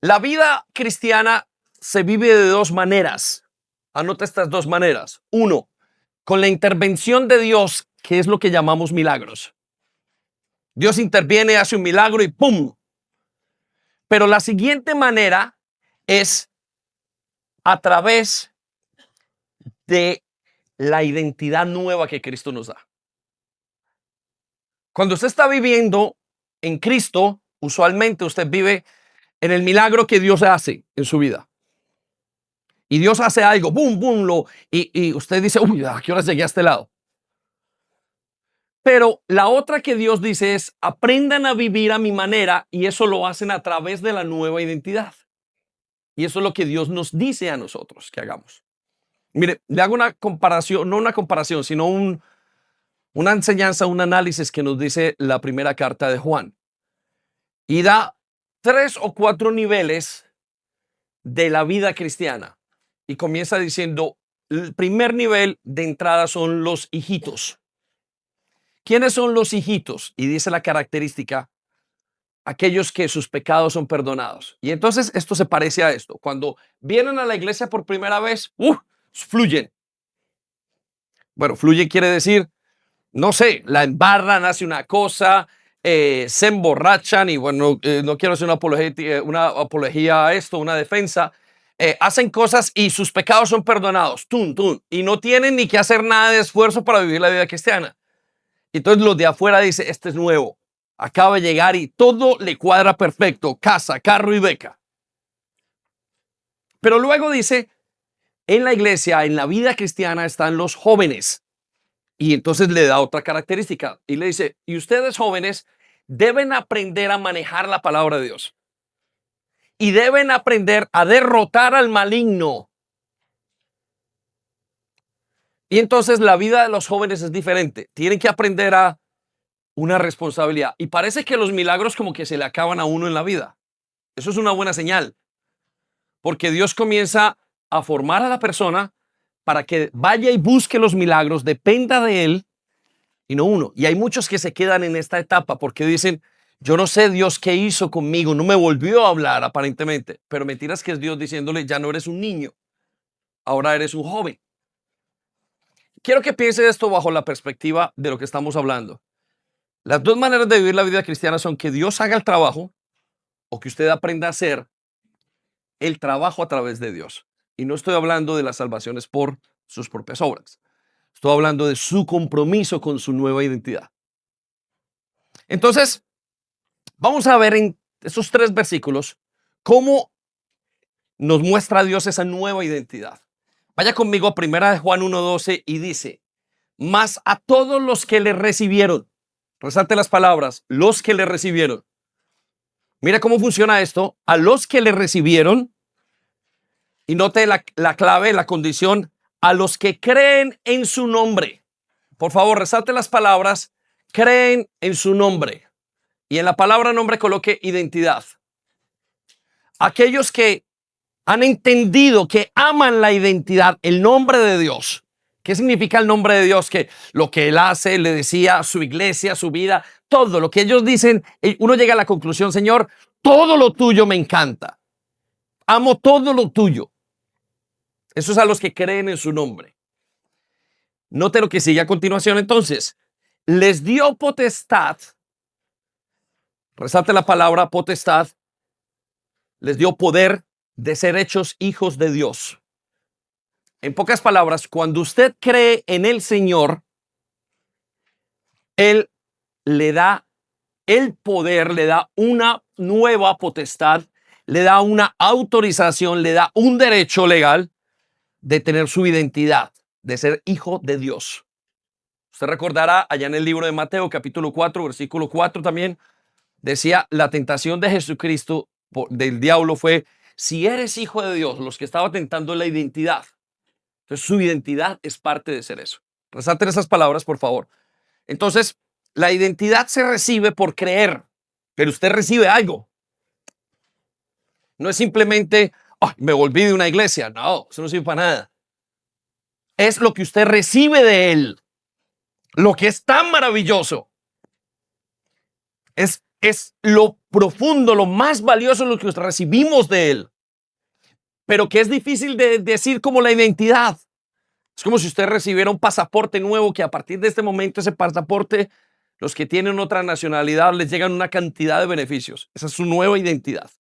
S1: la vida cristiana se vive de dos maneras. Anota estas dos maneras. Uno, con la intervención de Dios, que es lo que llamamos milagros. Dios interviene, hace un milagro y ¡pum! Pero la siguiente manera es a través de la identidad nueva que Cristo nos da. Cuando usted está viviendo en Cristo, usualmente usted vive en el milagro que Dios hace en su vida. Y Dios hace algo, boom, boom, y usted dice, uy, ¿a qué horas llegué a este lado? Pero la otra que Dios dice es, aprendan a vivir a mi manera, y eso lo hacen a través de la nueva identidad. Y eso es lo que Dios nos dice a nosotros que hagamos. Mire, le hago una comparación, no una comparación, sino una enseñanza, un análisis que nos dice la primera carta de Juan. Y da 3 o 4 niveles de la vida cristiana. Y comienza diciendo, el primer nivel de entrada son los hijitos. ¿Quiénes son los hijitos? Y dice la característica, aquellos que sus pecados son perdonados. Y entonces esto se parece a esto. Cuando vienen a la iglesia por primera vez, fluyen. Bueno, fluye quiere decir, no sé, la embarran, hace una cosa, se emborrachan y bueno, no quiero hacer una apología a esto, una defensa. Hacen cosas y sus pecados son perdonados, y no tienen ni que hacer nada de esfuerzo para vivir la vida cristiana. Entonces los de afuera dicen, este es nuevo, Acaba de llegar y todo le cuadra perfecto, casa, carro y beca. Pero luego dice, en la iglesia, en la vida cristiana están los jóvenes. Y entonces le da otra característica y le dice, y ustedes jóvenes deben aprender a manejar la palabra de Dios. Y deben aprender a derrotar al maligno. Y entonces la vida de los jóvenes es diferente. Tienen que aprender a una responsabilidad. Y parece que los milagros como que se le acaban a uno en la vida. Eso es una buena señal. Porque Dios comienza a formar a la persona para que vaya y busque los milagros, dependa de Él y no uno. Y hay muchos que se quedan en esta etapa porque dicen, yo no sé Dios qué hizo conmigo, no me volvió a hablar aparentemente. Pero mentiras que es Dios diciéndole, ya no eres un niño, ahora eres un joven. Quiero que piense esto bajo la perspectiva de lo que estamos hablando. Las dos maneras de vivir la vida cristiana son que Dios haga el trabajo o que usted aprenda a hacer el trabajo a través de Dios. Y no estoy hablando de las salvaciones por sus propias obras. Estoy hablando de su compromiso con su nueva identidad. Entonces, vamos a ver en esos 3 versículos cómo nos muestra Dios esa nueva identidad. Vaya conmigo a 1 Juan 1:12 y dice, mas a todos los que le recibieron, resalte las palabras, los que le recibieron. Mira cómo funciona esto, a los que le recibieron, y note la clave, la condición, a los que creen en su nombre. Por favor, resalte las palabras, creen en su nombre. Y en la palabra nombre coloque identidad. Aquellos que han entendido, que aman la identidad, el nombre de Dios. ¿Qué significa el nombre de Dios? Que lo que Él hace, le decía, su iglesia, su vida, todo lo que ellos dicen, uno llega a la conclusión, Señor, todo lo tuyo me encanta. Amo todo lo tuyo. Eso es a los que creen en su nombre. Note lo que sigue a continuación entonces. Les dio potestad, resalte la palabra potestad, les dio poder de ser hechos hijos de Dios. En pocas palabras, cuando usted cree en el Señor, Él le da el poder, le da una nueva potestad, le da una autorización, le da un derecho legal de tener su identidad, de ser hijo de Dios. Usted recordará allá en el libro de Mateo, capítulo 4, versículo 4 también, decía, la tentación de Jesucristo, del diablo fue, si eres hijo de Dios, los que estaba tentando la identidad. Entonces su identidad es parte de ser eso. Resalten esas palabras, por favor. Entonces, la identidad se recibe por creer, pero usted recibe algo. No es simplemente, oh, me volví de una iglesia. No, eso no sirve para nada. Es lo que usted recibe de Él. Lo que es tan maravilloso. Es lo profundo, lo más valioso, lo que recibimos de Él. Pero que es difícil de decir como la identidad. Es como si usted recibiera un pasaporte nuevo que a partir de este momento ese pasaporte, los que tienen otra nacionalidad les llegan una cantidad de beneficios. Esa es su nueva identidad.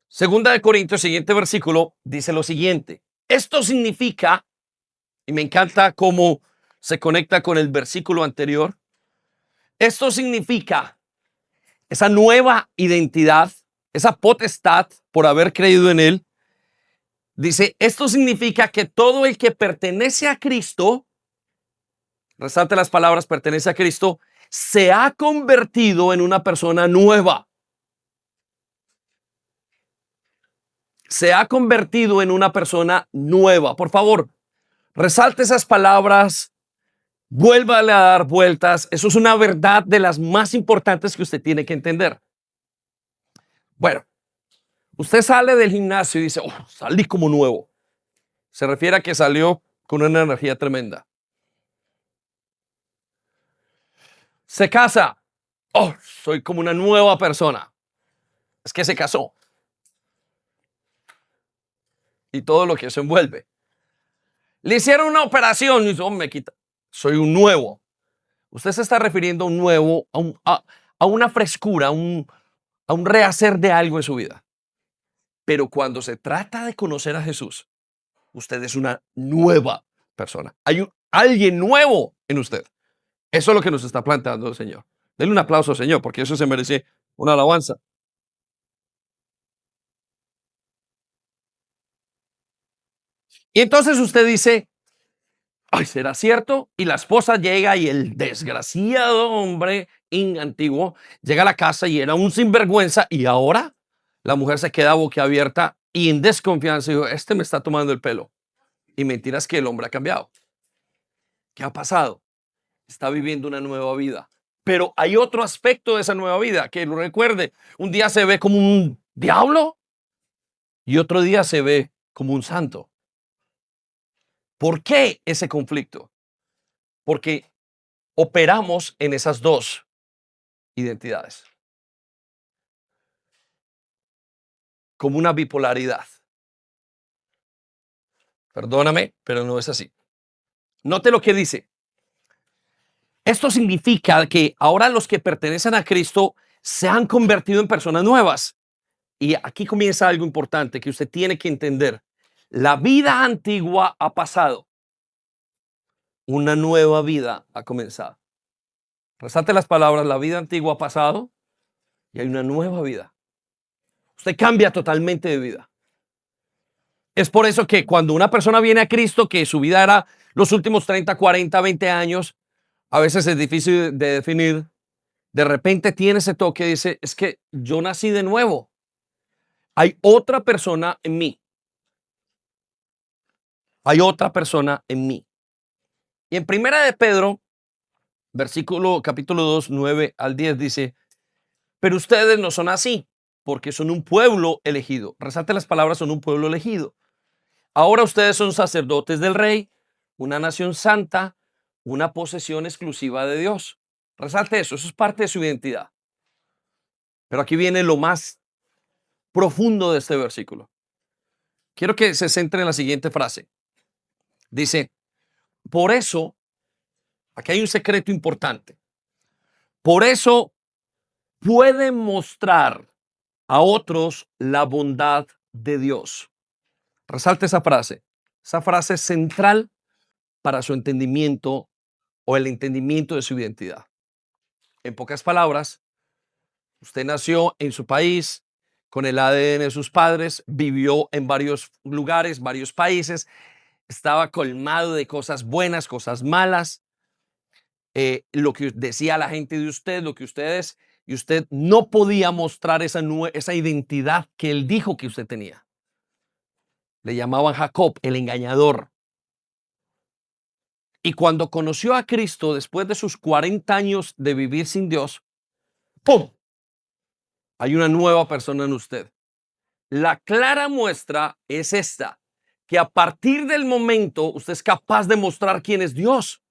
S1: Segunda de Corintios, siguiente versículo, dice lo siguiente. Esto significa, y me encanta cómo se conecta con el versículo anterior, esto significa esa nueva identidad, esa potestad por haber creído en Él. Dice, esto significa que todo el que pertenece a Cristo, resalte las palabras, pertenece a Cristo, se ha convertido en una persona nueva. Se ha convertido en una persona nueva. Por favor, resalte esas palabras, vuélvale a dar vueltas. Eso es una verdad de las más importantes que usted tiene que entender. Bueno, usted sale del gimnasio y dice, oh, salí como nuevo. Se refiere a que salió con una energía tremenda. Se casa. Oh, soy como una nueva persona. Es que se casó. Y todo lo que eso envuelve. Le hicieron una operación y dice, oh, me quita. Soy un nuevo. Usted se está refiriendo a un nuevo, a una frescura, a un rehacer de algo en su vida. Pero cuando se trata de conocer a Jesús, usted es una nueva persona. Hay alguien nuevo en usted. Eso es lo que nos está planteando el Señor. Denle un aplauso al Señor, porque eso se merece una alabanza. Y entonces usted dice, ay, ¿será cierto? Y la esposa llega y el desgraciado hombre antiguo llega a la casa y era un sinvergüenza y ahora la mujer se queda boquiabierta y en desconfianza dijo, este me está tomando el pelo. Y mentiras que el hombre ha cambiado. ¿Qué ha pasado? Está viviendo una nueva vida. Pero hay otro aspecto de esa nueva vida que lo recuerde. Un día se ve como un diablo y otro día se ve como un santo. ¿Por qué ese conflicto? Porque operamos en esas dos identidades, como una bipolaridad. Perdóname, pero no es así. Note lo que dice. Esto significa que ahora los que pertenecen a Cristo se han convertido en personas nuevas. Y aquí comienza algo importante que usted tiene que entender. La vida antigua ha pasado. Una nueva vida ha comenzado. Resalte las palabras, la vida antigua ha pasado y hay una nueva vida. Usted cambia totalmente de vida. Es por eso que cuando una persona viene a Cristo, que su vida era los últimos 30, 40, 20 años, a veces es difícil de definir, de repente tiene ese toque y dice, es que yo nací de nuevo. Hay otra persona en mí. Hay otra persona en mí. Y en Primera de Pedro, capítulo 2, 9 al 10 dice, pero ustedes no son así, porque son un pueblo elegido. Resalte las palabras, son un pueblo elegido. Ahora ustedes son sacerdotes del rey, una nación santa, una posesión exclusiva de Dios. Resalte eso es parte de su identidad. Pero aquí viene lo más profundo de este versículo. Quiero que se centre en la siguiente frase. Dice, por eso, aquí hay un secreto importante. Por eso pueden mostrar a otros la bondad de Dios. Resalte esa frase. Esa frase es central para su entendimiento o el entendimiento de su identidad. En pocas palabras, usted nació en su país, con el ADN de sus padres, vivió en varios lugares, varios países, estaba colmado de cosas buenas, cosas malas, lo que decía la gente de usted, lo que usted es, y usted no podía mostrar esa identidad que él dijo que usted tenía. Le llamaban Jacob, el engañador. Y cuando conoció a Cristo, después de sus 40 años de vivir sin Dios, ¡pum! Hay una nueva persona en usted. La clara muestra es esta, que a partir del momento usted es capaz de mostrar quién es Dios.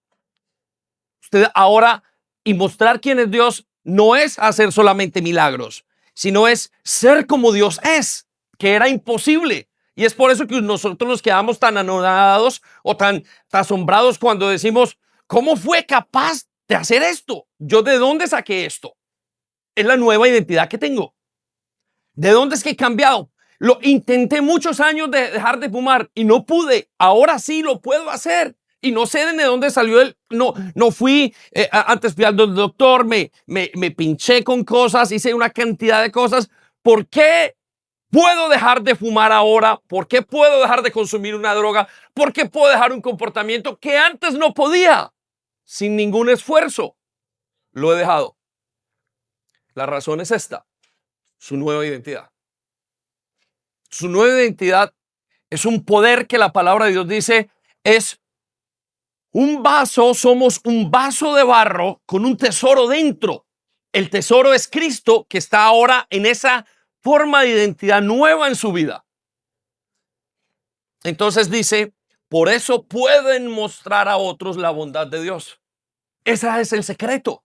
S1: Usted ahora, y mostrar quién es Dios, no es hacer solamente milagros, sino es ser como Dios es, que era imposible. Y es por eso que nosotros nos quedamos tan anonadados o tan asombrados cuando decimos, ¿cómo fue capaz de hacer esto? ¿Yo de dónde saqué esto? Es la nueva identidad que tengo. ¿De dónde es que he cambiado? Lo intenté muchos años de dejar de fumar y no pude. Ahora sí lo puedo hacer. Y no sé de dónde salió no fui, antes fui al doctor, me pinché con cosas, hice una cantidad de cosas. ¿Por qué puedo dejar de fumar ahora? ¿Por qué puedo dejar de consumir una droga? ¿Por qué puedo dejar un comportamiento que antes no podía? Sin ningún esfuerzo. Lo he dejado. La razón es esta, su nueva identidad. Su nueva identidad es un poder que la palabra de Dios dice es un vaso, somos un vaso de barro con un tesoro dentro. El tesoro es Cristo que está ahora en esa forma de identidad nueva en su vida. Entonces dice, por eso pueden mostrar a otros la bondad de Dios. Ese es el secreto.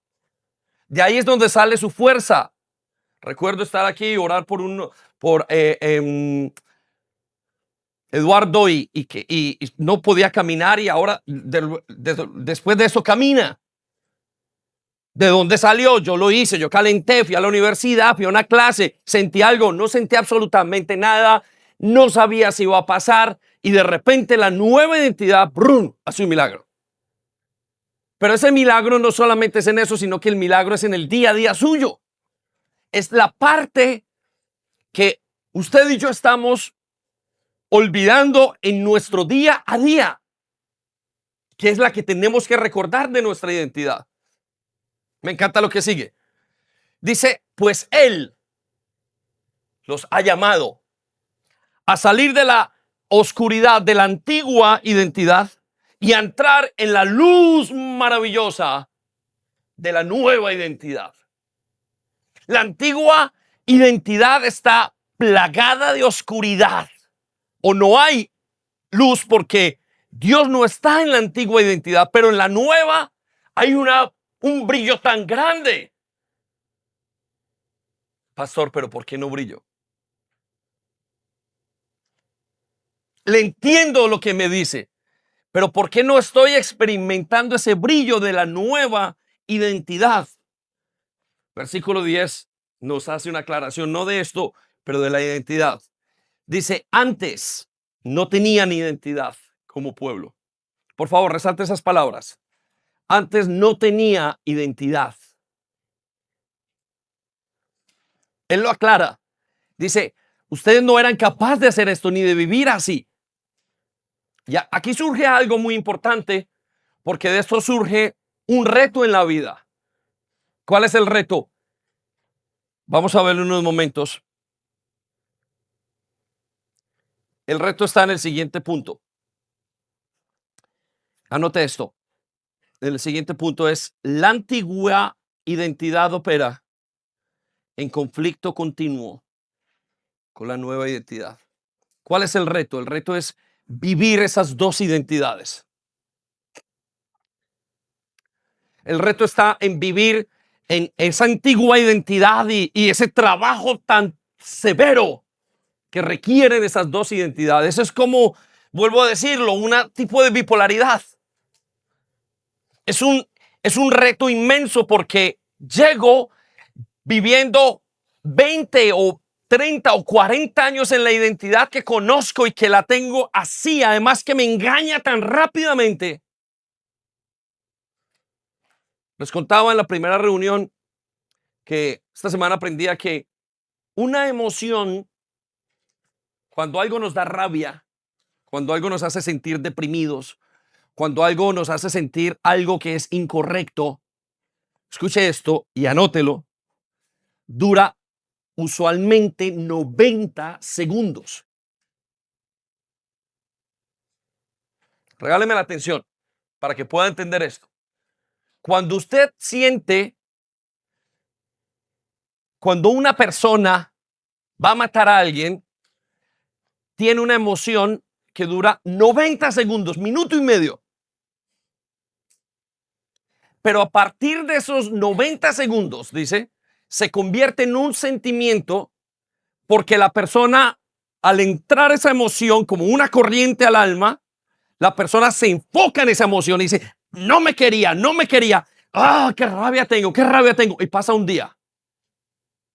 S1: De ahí es donde sale su fuerza. Recuerdo estar aquí y orar por Eduardo y no podía caminar y ahora después de eso camina. ¿De dónde salió? Yo lo hice, yo calenté, fui a la universidad, fui a una clase, sentí algo, no sentí absolutamente nada, no sabía si iba a pasar y de repente la nueva identidad, ¡brum!, hace un milagro. Pero ese milagro no solamente es en eso, sino que el milagro es en el día a día suyo. Es la parte que usted y yo estamos olvidando en nuestro día a día, que es la que tenemos que recordar de nuestra identidad. Me encanta lo que sigue. Dice, pues Él los ha llamado a salir de la oscuridad de la antigua identidad y a entrar en la luz maravillosa de la nueva identidad. La antigua identidad está plagada de oscuridad, o no hay luz porque Dios no está en la antigua identidad, pero en la nueva hay un brillo tan grande. Pastor, pero ¿por qué no brillo? Le entiendo lo que me dice, pero ¿por qué no estoy experimentando ese brillo de la nueva identidad? Versículo 10 nos hace una aclaración, no de esto, pero de la identidad. Dice, antes no tenían identidad como pueblo. Por favor, resalte esas palabras. Antes no tenía identidad. Él lo aclara. Dice, ustedes no eran capaces de hacer esto ni de vivir así. Ya, aquí surge algo muy importante, porque de esto surge un reto en la vida. ¿Cuál es el reto? Vamos a verlo en unos momentos. El reto está en el siguiente punto. Anote esto. El siguiente punto es: la antigua identidad opera en conflicto continuo con la nueva identidad. ¿Cuál es el reto? El reto es vivir esas dos identidades. El reto está en vivir en esa antigua identidad y ese trabajo tan severo que requieren esas dos identidades. Es como, vuelvo a decirlo, un tipo de bipolaridad. Es un reto inmenso porque llego viviendo 20 o 30 o 40 años en la identidad que conozco y que la tengo así, además que me engaña tan rápidamente. Les contaba en la primera reunión que esta semana aprendí a que una emoción, cuando algo nos da rabia, cuando algo nos hace sentir deprimidos, cuando algo nos hace sentir algo que es incorrecto, escuche esto y anótelo, dura usualmente 90 segundos. Regáleme la atención para que pueda entender esto. Cuando usted siente, cuando una persona va a matar a alguien, tiene una emoción que dura 90 segundos, minuto y medio. Pero a partir de esos 90 segundos, dice, se convierte en un sentimiento porque la persona, al entrar esa emoción como una corriente al alma, la persona se enfoca en esa emoción y dice, no me quería, no me quería. ¡Ah, qué rabia tengo, qué rabia tengo! Y pasa un día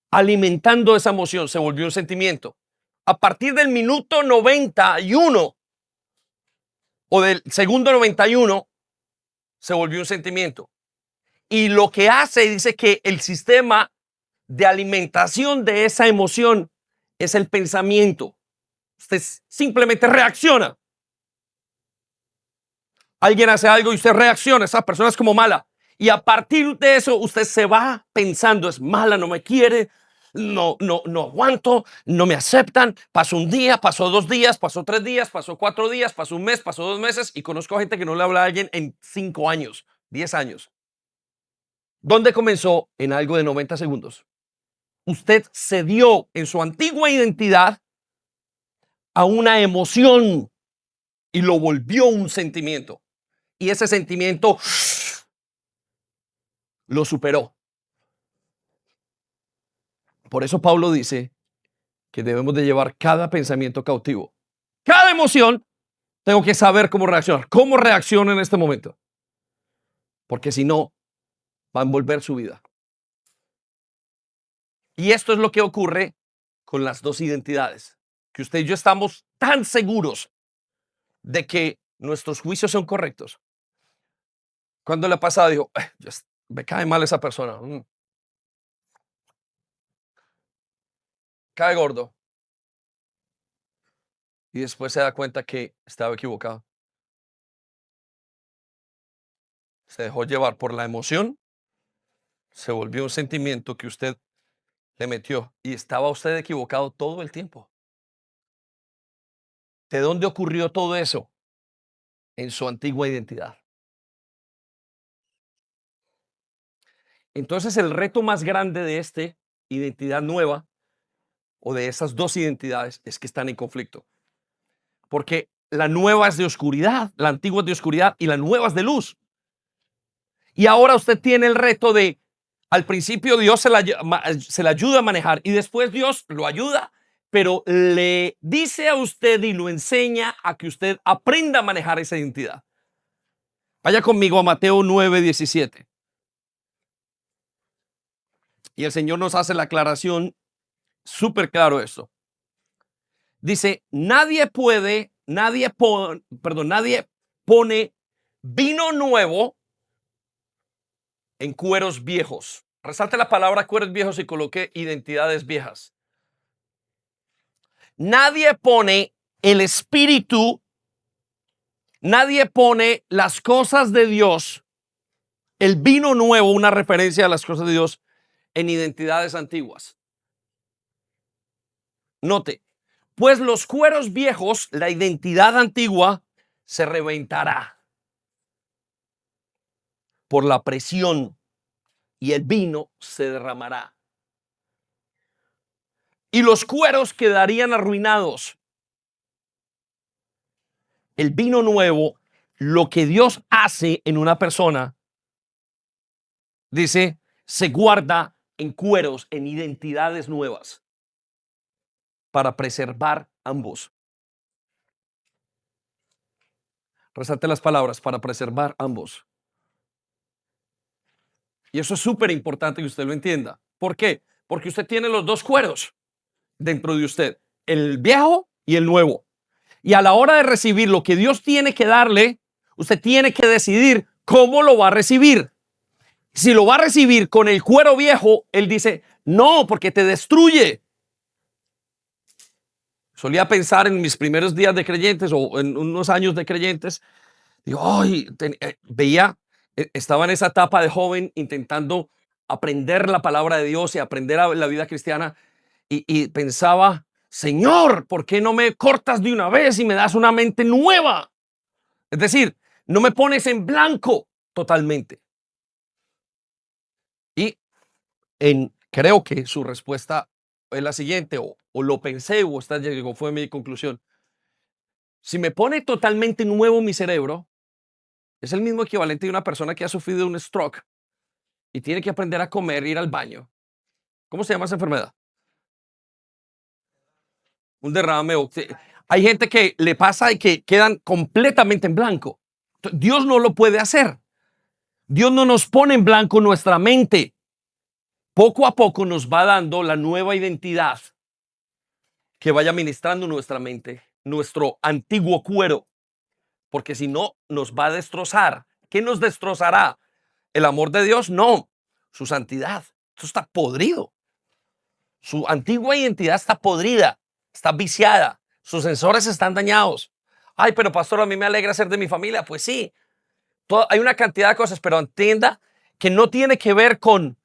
S1: alimentando esa emoción, se volvió un sentimiento. A partir del minuto 91 o del segundo 91, se volvió un sentimiento. Y lo que hace, dice que el sistema de alimentación de esa emoción es el pensamiento. Usted simplemente reacciona. Alguien hace algo y usted reacciona. Esa persona es como mala. Y a partir de eso, usted se va pensando, es mala, no me quiere, no aguanto, no me aceptan. Pasó un día, pasó 2 días, pasó 3 días, pasó 4 días, pasó un mes, pasó 2 meses. Y conozco gente que no le habla a alguien en 5 años, 10 años. ¿Dónde comenzó? En algo de 90 segundos. Usted cedió en su antigua identidad a una emoción y lo volvió un sentimiento. Y ese sentimiento lo superó. Por eso Pablo dice que debemos de llevar cada pensamiento cautivo. Cada emoción tengo que saber cómo reaccionar. ¿Cómo reacciono en este momento? Porque si no, va a envolver su vida. Y esto es lo que ocurre con las dos identidades. Que usted y yo estamos tan seguros de que nuestros juicios son correctos, ¿Cuándo le ha pasado? Dijo, me cae mal esa persona. Cae gordo. Y después se da cuenta que estaba equivocado. Se dejó llevar por la emoción, se volvió un sentimiento que usted le metió y estaba usted equivocado todo el tiempo. ¿De dónde ocurrió todo eso? En su antigua identidad. Entonces el reto más grande de esta identidad nueva o de esas dos identidades es que están en conflicto. Porque la nueva es de oscuridad, la antigua es de oscuridad y la nueva es de luz. Y ahora usted tiene el reto de, al principio Dios se la ayuda a manejar y después Dios lo ayuda, pero le dice a usted y lo enseña a que usted aprenda a manejar esa identidad. Vaya conmigo a Mateo 9:17. Y el Señor nos hace la aclaración súper claro esto. Dice, nadie pone vino nuevo en cueros viejos. Resalte la palabra cueros viejos y coloque identidades viejas. Nadie pone el espíritu, nadie pone las cosas de Dios, el vino nuevo, una referencia a las cosas de Dios, en identidades antiguas. Note, pues los cueros viejos, la identidad antigua, se reventará por la presión y el vino se derramará. Y los cueros quedarían arruinados. El vino nuevo, lo que Dios hace en una persona, dice, se guarda en cueros, en identidades nuevas, para preservar ambos. Resalte las palabras, para preservar ambos. Y eso es súper importante que usted lo entienda. ¿Por qué? Porque usted tiene los dos cueros dentro de usted, el viejo y el nuevo. Y a la hora de recibir lo que Dios tiene que darle, usted tiene que decidir cómo lo va a recibir. Si lo va a recibir con el cuero viejo, él dice, no, porque te destruye. Solía pensar en mis primeros días de creyentes o en unos años de creyentes. Digo, veía, estaba en esa etapa de joven intentando aprender la palabra de Dios y aprender la vida cristiana y pensaba, Señor, ¿por qué no me cortas de una vez y me das una mente nueva? Es decir, no me pones en blanco totalmente. Y creo que su respuesta es la siguiente, o lo pensé, o esta llegó, fue mi conclusión. Si me pone totalmente nuevo mi cerebro, es el mismo equivalente de una persona que ha sufrido un stroke y tiene que aprender a comer, ir al baño. ¿Cómo se llama esa enfermedad? Un derrame. Hay gente que le pasa y que quedan completamente en blanco. Dios no lo puede hacer. Dios no nos pone en blanco nuestra mente. Poco a poco nos va dando la nueva identidad que vaya ministrando nuestra mente, nuestro antiguo cuero, porque si no nos va a destrozar. ¿Qué nos destrozará? ¿El amor de Dios? No, su santidad. Eso está podrido. Su antigua identidad está podrida, está viciada, sus sensores están dañados. Ay, pero pastor, a mí me alegra ser de mi familia. Pues sí, hay una cantidad de cosas, pero entienda que no tiene que ver con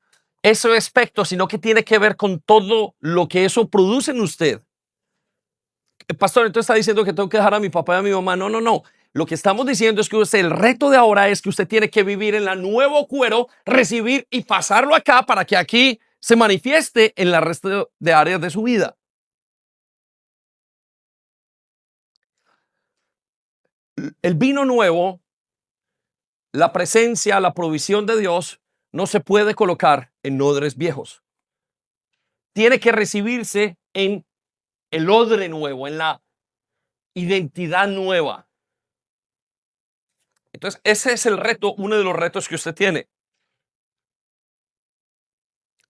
S1: ese aspecto, sino que tiene que ver con todo lo que eso produce en usted. Pastor, entonces está diciendo que tengo que dejar a mi papá y a mi mamá. No, no, no. Lo que estamos diciendo es que el reto de ahora es que usted tiene que vivir en la nuevo cuero, recibir y pasarlo acá para que aquí se manifieste en la resto de áreas de su vida. El vino nuevo, la presencia, la provisión de Dios no se puede colocar en odres viejos. Tiene que recibirse en el odre nuevo, en la identidad nueva. Entonces, ese es el reto, uno de los retos que usted tiene.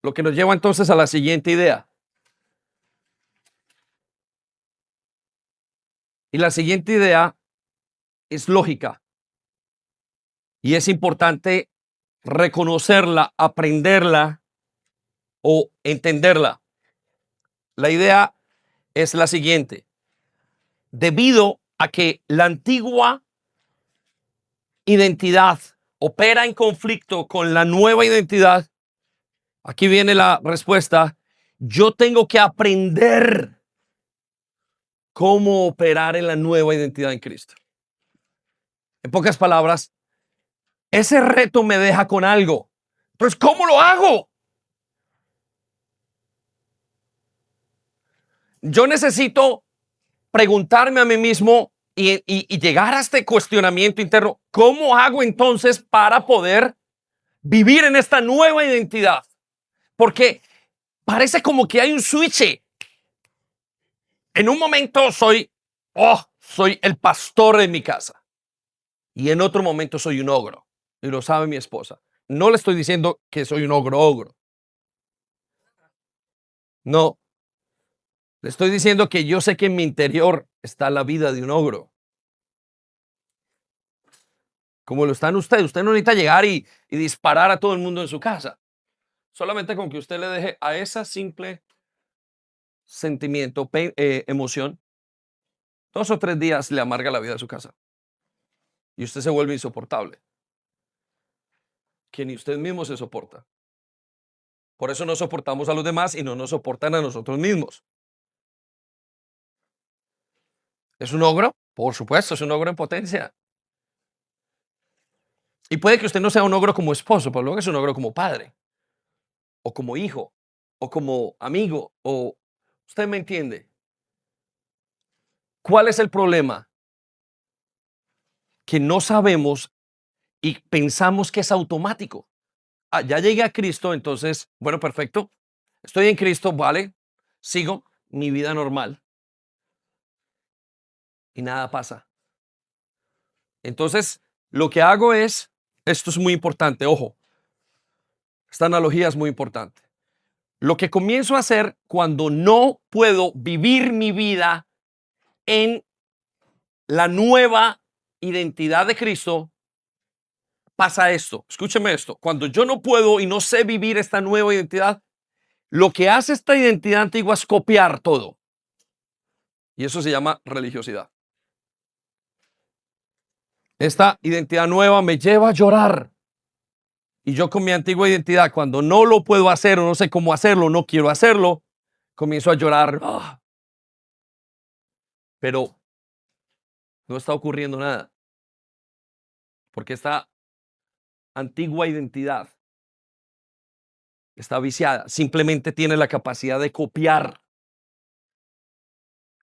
S1: Lo que nos lleva entonces a la siguiente idea. Y la siguiente idea es lógica. Y es importante reconocerla, aprenderla o entenderla. La idea es la siguiente. Debido a que la antigua identidad opera en conflicto con la nueva identidad, aquí viene la respuesta. Yo tengo que aprender cómo operar en la nueva identidad en Cristo. En pocas palabras, ese reto me deja con algo. Entonces, ¿cómo lo hago? Yo necesito preguntarme a mí mismo y llegar a este cuestionamiento interno. ¿Cómo hago entonces para poder vivir en esta nueva identidad? Porque parece como que hay un switch. En un momento soy el pastor de mi casa. Y en otro momento soy un ogro. Y lo sabe mi esposa. No le estoy diciendo que soy un ogro. No. Le estoy diciendo que yo sé que en mi interior está la vida de un ogro. Como lo están ustedes. Usted no necesita llegar y disparar a todo el mundo en su casa. Solamente con que usted le deje a esa simple sentimiento, emoción, 2 o 3 días le amarga la vida a su casa. Y usted se vuelve insoportable. Que ni usted mismo se soporta. Por eso no soportamos a los demás y no nos soportan a nosotros mismos. ¿Es un ogro? Por supuesto, es un ogro en potencia. Y puede que usted no sea un ogro como esposo, pero luego es un ogro como padre, o como hijo, o como amigo, o usted me entiende. ¿Cuál es el problema? Que no sabemos y pensamos que es automático. Ya llegué a Cristo, entonces, bueno, perfecto. Estoy en Cristo, vale. Sigo mi vida normal. Y nada pasa. Entonces, lo que hago es, esto es muy importante, ojo, esta analogía es muy importante. Lo que comienzo a hacer cuando no puedo vivir mi vida en la nueva identidad de Cristo, pasa esto. Escúcheme esto. Cuando yo no puedo y no sé vivir esta nueva identidad, lo que hace esta identidad antigua es copiar todo. Y eso se llama religiosidad. Esta identidad nueva me lleva a llorar. Y yo con mi antigua identidad, cuando no lo puedo hacer o no sé cómo hacerlo, no quiero hacerlo, comienzo a llorar. Pero no está ocurriendo nada. Porque esta antigua identidad está viciada. Simplemente tiene la capacidad de copiar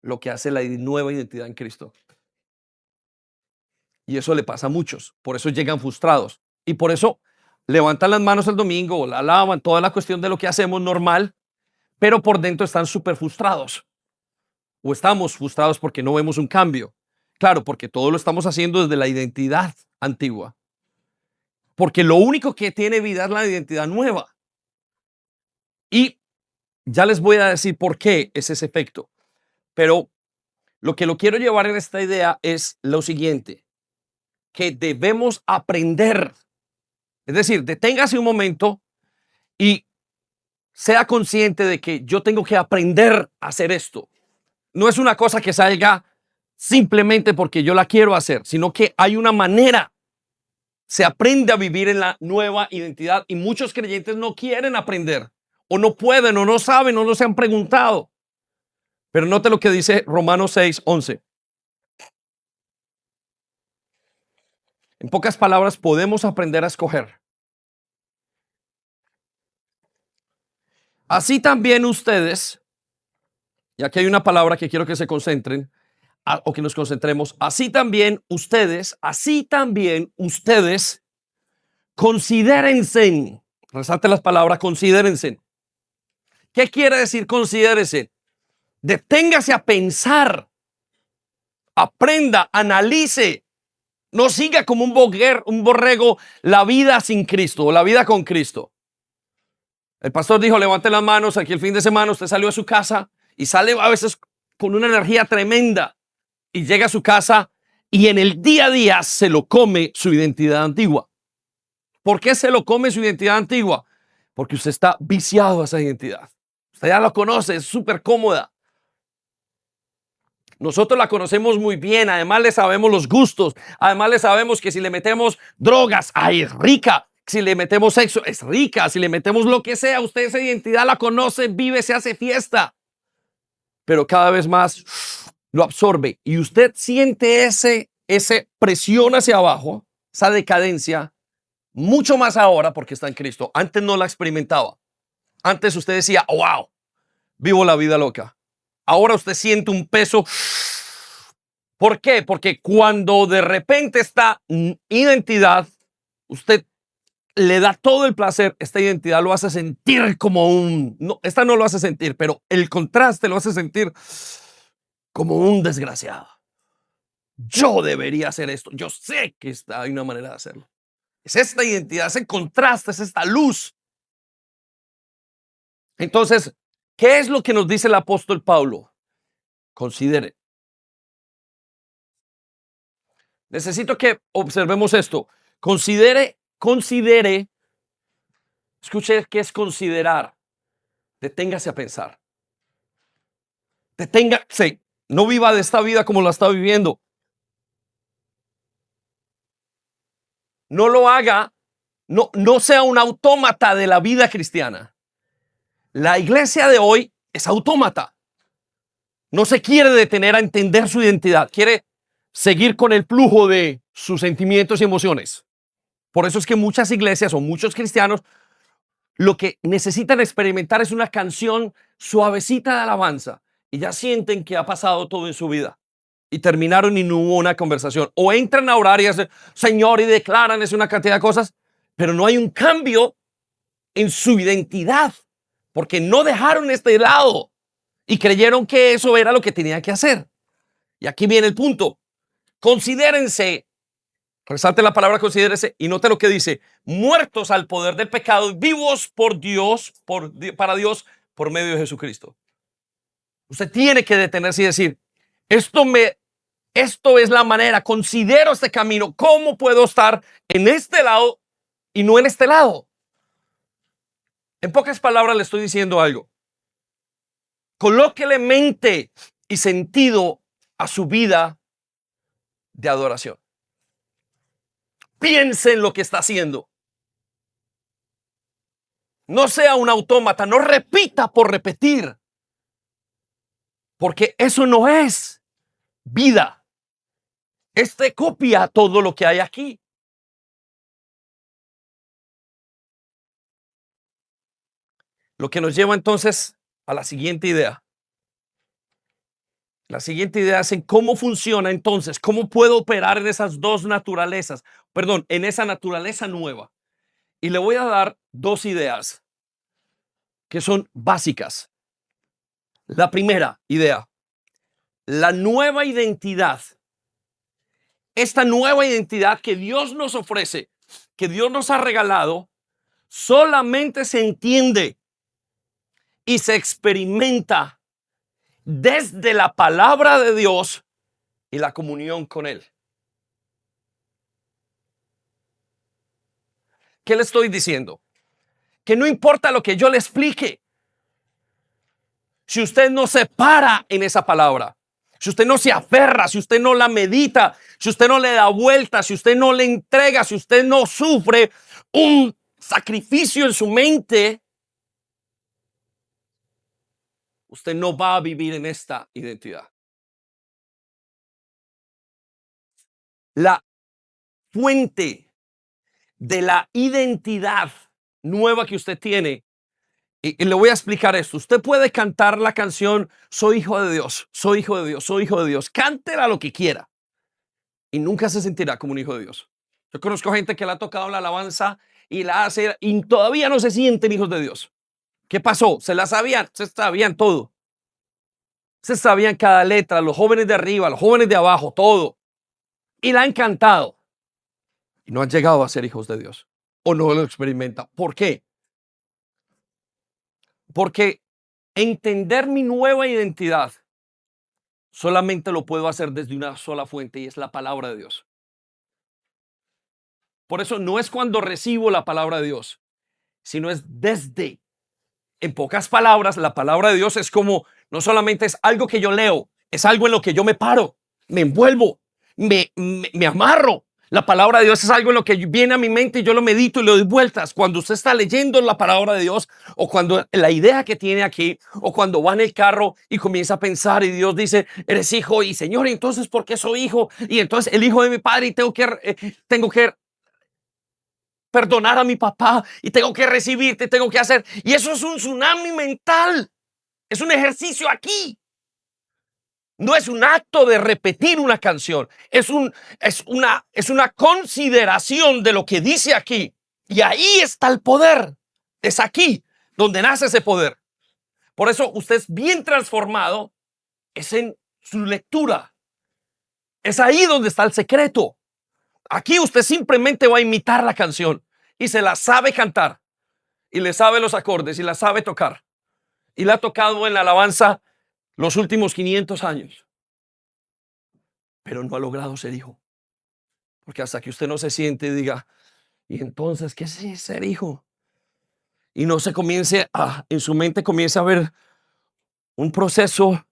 S1: lo que hace la nueva identidad en Cristo. Y eso le pasa a muchos. Por eso llegan frustrados. Y por eso levantan las manos el domingo, la alaban, toda la cuestión de lo que hacemos normal, pero por dentro están súper frustrados. O estamos frustrados porque no vemos un cambio. Claro, porque todo lo estamos haciendo desde la identidad antigua. Porque lo único que tiene vida es la identidad nueva. Y ya les voy a decir por qué es ese efecto. Pero lo que lo quiero llevar en esta idea es lo siguiente, que debemos aprender. Es decir, deténgase un momento y sea consciente de que yo tengo que aprender a hacer esto. No es una cosa que salga simplemente porque yo la quiero hacer, sino que hay una manera. Se aprende a vivir en la nueva identidad y muchos creyentes no quieren aprender o no pueden o no saben o no se han preguntado. Pero note lo que dice Romanos 6:11. En pocas palabras, podemos aprender a escoger. Así también ustedes, y aquí hay una palabra que quiero que se concentren o que nos concentremos, así también ustedes, considérense. Resalte las palabras, considérense. ¿Qué quiere decir considérense? Deténgase a pensar, aprenda, analice. No siga como un borrego la vida sin Cristo o la vida con Cristo. El pastor dijo, levante las manos, aquí el fin de semana usted salió a su casa y sale a veces con una energía tremenda y llega a su casa y en el día a día se lo come su identidad antigua. ¿Por qué se lo come su identidad antigua? Porque usted está viciado a esa identidad. Usted ya lo conoce, es súper cómoda. Nosotros la conocemos muy bien, además le sabemos los gustos, además le sabemos que si le metemos drogas, ¡ay, es rica! Si le metemos sexo, es rica. Si le metemos lo que sea, usted esa identidad la conoce, vive, se hace fiesta. Pero cada vez más lo absorbe y usted siente ese presión hacia abajo, esa decadencia, mucho más ahora porque está en Cristo. Antes no la experimentaba. Antes usted decía, oh, wow, vivo la vida loca. Ahora usted siente un peso. ¿Por qué? Porque cuando de repente esta identidad, usted le da todo el placer, esta identidad lo hace sentir como no, esta no lo hace sentir, pero el contraste lo hace sentir como un desgraciado. Yo debería hacer esto. Yo sé que hay una manera de hacerlo. Es esta identidad, ese contraste, es esta luz. Entonces, ¿qué es lo que nos dice el apóstol Pablo? Considere. Necesito que observemos esto. Considere. Escuche qué es considerar. Deténgase a pensar. Deténgase. No viva de esta vida como la está viviendo. No lo haga. No sea un autómata de la vida cristiana. La iglesia de hoy es autómata. No se quiere detener a entender su identidad. Quiere seguir con el flujo de sus sentimientos y emociones. Por eso es que muchas iglesias o muchos cristianos lo que necesitan experimentar es una canción suavecita de alabanza y ya sienten que ha pasado todo en su vida y terminaron y no hubo una conversación. O entran a orar y hacen, Señor, y declaran es una cantidad de cosas, pero no hay un cambio en su identidad porque no dejaron este lado y creyeron que eso era lo que tenían que hacer. Y aquí viene el punto. Considérense, resalte la palabra considérense y note lo que dice, muertos al poder del pecado, vivos por Dios, para Dios, por medio de Jesucristo. Usted tiene que detenerse y decir, esto es la manera, considero este camino, ¿cómo puedo estar en este lado y no en este lado? En pocas palabras le estoy diciendo algo. Colóquele mente y sentido a su vida de adoración. Piense en lo que está haciendo. No sea un autómata, no repita por repetir. Porque eso no es vida. Copia todo lo que hay aquí. Lo que nos lleva entonces a la siguiente idea. La siguiente idea es en cómo funciona entonces, cómo puedo operar en esas dos naturalezas, en esa naturaleza nueva. Y le voy a dar dos ideas que son básicas. La primera idea, la nueva identidad. Esta nueva identidad que Dios nos ofrece, que Dios nos ha regalado, solamente se entiende y se experimenta desde la palabra de Dios y la comunión con Él. ¿Qué le estoy diciendo? Que no importa lo que yo le explique, si usted no se para en esa palabra, si usted no se aferra, si usted no la medita, si usted no le da vuelta, si usted no le entrega, si usted no sufre un sacrificio en su mente, usted no va a vivir en esta identidad. La fuente de la identidad nueva que usted tiene, y le voy a explicar esto. Usted puede cantar la canción Soy hijo de Dios, soy hijo de Dios, soy hijo de Dios. Cántela lo que quiera y nunca se sentirá como un hijo de Dios. Yo conozco gente que le ha tocado la alabanza y la hace y todavía no se sienten hijos de Dios. ¿Qué pasó? Se sabían todo. Se sabían cada letra, los jóvenes de arriba, los jóvenes de abajo, todo. Y la han cantado. Y no han llegado a ser hijos de Dios. O no lo experimentan. ¿Por qué? Porque entender mi nueva identidad solamente lo puedo hacer desde una sola fuente y es la palabra de Dios. Por eso no es cuando recibo la palabra de Dios, sino es desde. En pocas palabras, la palabra de Dios es como, no solamente es algo que yo leo, es algo en lo que yo me paro, me envuelvo, me amarro. La palabra de Dios es algo en lo que viene a mi mente y yo lo medito y le doy vueltas. Cuando usted está leyendo la palabra de Dios, o cuando la idea que tiene aquí, o cuando va en el carro y comienza a pensar y Dios dice, eres hijo, y Señor, entonces ¿por qué soy hijo? Y entonces el hijo de mi padre y tengo que perdonar a mi papá y tengo que recibirte, tengo que hacer. Y eso es un tsunami mental. Es un ejercicio aquí. No es un acto de repetir una canción. Es una consideración de lo que dice aquí. Y ahí está el poder. Es aquí donde nace ese poder. Por eso usted es bien transformado. Es en su lectura. Es ahí donde está el secreto. Aquí usted simplemente va a imitar la canción y se la sabe cantar y le sabe los acordes y la sabe tocar y la ha tocado en la alabanza los últimos 500 años, pero no ha logrado ser hijo, porque hasta que usted no se siente y diga, y entonces, ¿qué es ser hijo? Y no se comience en su mente comienza a ver un proceso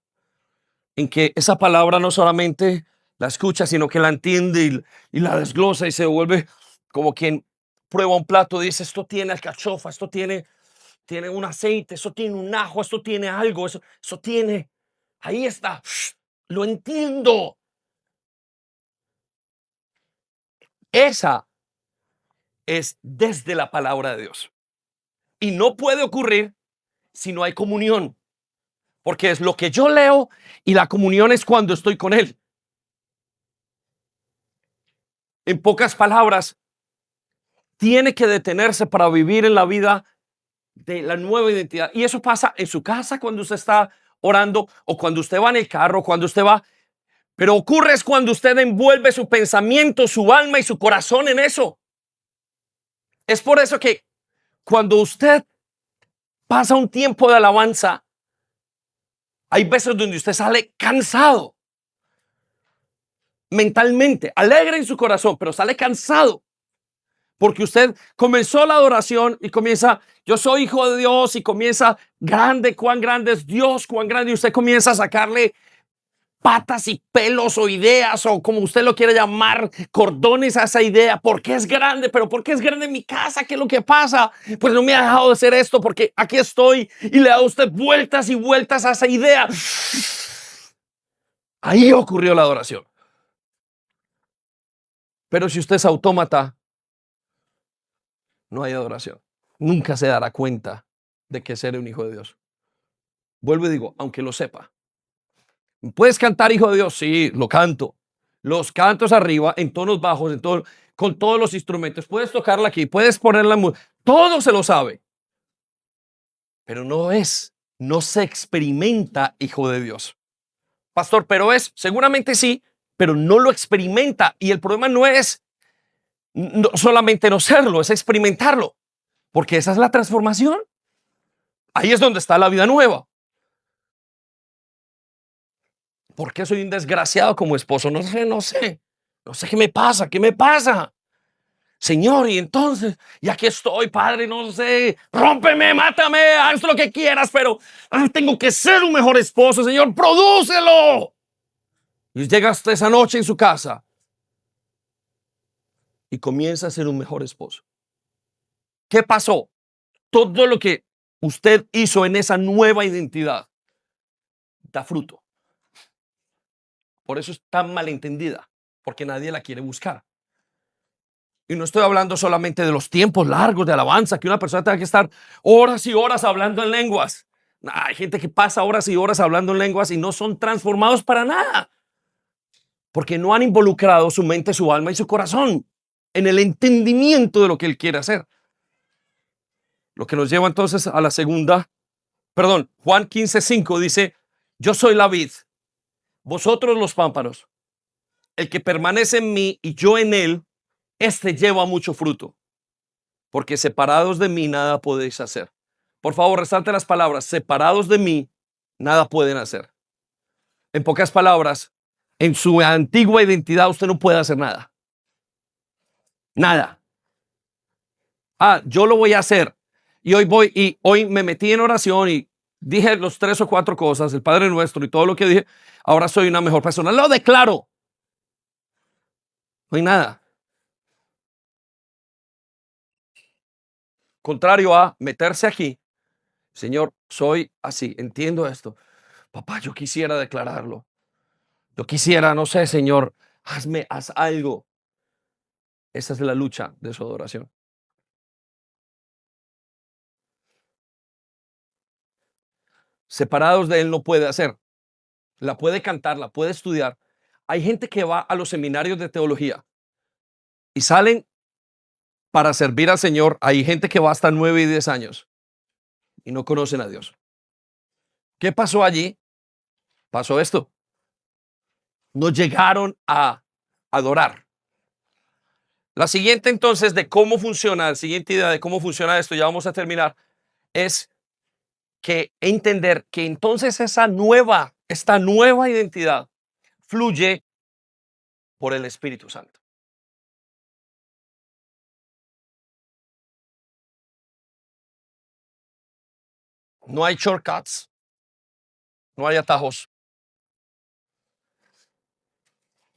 S1: en que esa palabra no solamente la escucha, sino que la entiende y la desglosa y se vuelve como quien prueba un plato y dice, esto tiene alcachofa, esto tiene un aceite, eso tiene un ajo, esto tiene algo, eso tiene, ahí está, lo entiendo. Esa es desde la palabra de Dios. Y no puede ocurrir si no hay comunión, porque es lo que yo leo y la comunión es cuando estoy con Él. En pocas palabras, tiene que detenerse para vivir en la vida de la nueva identidad. Y eso pasa en su casa cuando usted está orando o cuando usted va en el carro, cuando usted va. Pero ocurre es cuando usted envuelve su pensamiento, su alma y su corazón en eso. Es por eso que cuando usted pasa un tiempo de alabanza, hay veces donde usted sale cansado mentalmente, alegre en su corazón, pero sale cansado. Porque usted comenzó la adoración y comienza, yo soy hijo de Dios y comienza grande, cuán grande es Dios, cuán grande, y usted comienza a sacarle patas y pelos o ideas o como usted lo quiera llamar, cordones a esa idea. ¿Por qué es grande? Pero ¿por qué es grande en mi casa? ¿Qué es lo que pasa? Pues no me ha dejado de hacer esto porque aquí estoy y le da a usted vueltas y vueltas a esa idea. Ahí ocurrió la adoración. Pero si usted es autómata, no hay adoración. Nunca se dará cuenta de que ser un hijo de Dios. Vuelvo y digo, aunque lo sepa. ¿Puedes cantar hijo de Dios? Sí, lo canto. Los cantos arriba, en tonos bajos, con todos los instrumentos. Puedes tocarla aquí, puedes ponerla, todo se lo sabe. Pero no se experimenta hijo de Dios. Pastor, pero seguramente sí, pero no lo experimenta. Y el problema no es solamente no serlo, es experimentarlo. Porque esa es la transformación. Ahí es donde está la vida nueva. ¿Por qué soy un desgraciado como esposo? No sé, no sé. No sé qué me pasa, qué me pasa. Señor, y entonces, y aquí estoy, Padre, no sé, rómpeme, mátame, haz lo que quieras, pero tengo que ser un mejor esposo, Señor, prodúcelo. Y llega hasta esa noche en su casa y comienza a ser un mejor esposo. ¿Qué pasó? Todo lo que usted hizo en esa nueva identidad da fruto. Por eso es tan malentendida, porque nadie la quiere buscar. Y no estoy hablando solamente de los tiempos largos de alabanza, que una persona tenga que estar horas y horas hablando en lenguas. Hay gente que pasa horas y horas hablando en lenguas y no son transformados para nada, porque no han involucrado su mente, su alma y su corazón en el entendimiento de lo que Él quiere hacer. Lo que nos lleva entonces a la segunda, Juan 15:5 dice, yo soy la vid, vosotros los pámpanos. El que permanece en mí y yo en él, este lleva mucho fruto, porque separados de mí nada podéis hacer. Por favor, resalte las palabras, separados de mí nada pueden hacer. En pocas palabras, en su antigua identidad usted no puede hacer nada. Nada. Yo lo voy a hacer. Y hoy me metí en oración y dije los 3 o 4 cosas, el Padre Nuestro y todo lo que dije. Ahora soy una mejor persona. Lo declaro. No hay nada. Contrario a meterse aquí. Señor, soy así. Entiendo esto. Papá, yo quisiera declararlo. Yo quisiera, no sé, Señor, haz algo. Esa es la lucha de su adoración. Separados de Él no puede hacer. La puede cantar, la puede estudiar. Hay gente que va a los seminarios de teología y salen para servir al Señor. Hay gente que va hasta 9 y 10 años y no conocen a Dios. ¿Qué pasó allí? Pasó esto. No llegaron a adorar. La siguiente entonces de cómo funciona, la siguiente idea de cómo funciona esto, ya vamos a terminar, es que entender que entonces esta nueva identidad fluye por el Espíritu Santo. No hay shortcuts, no hay atajos.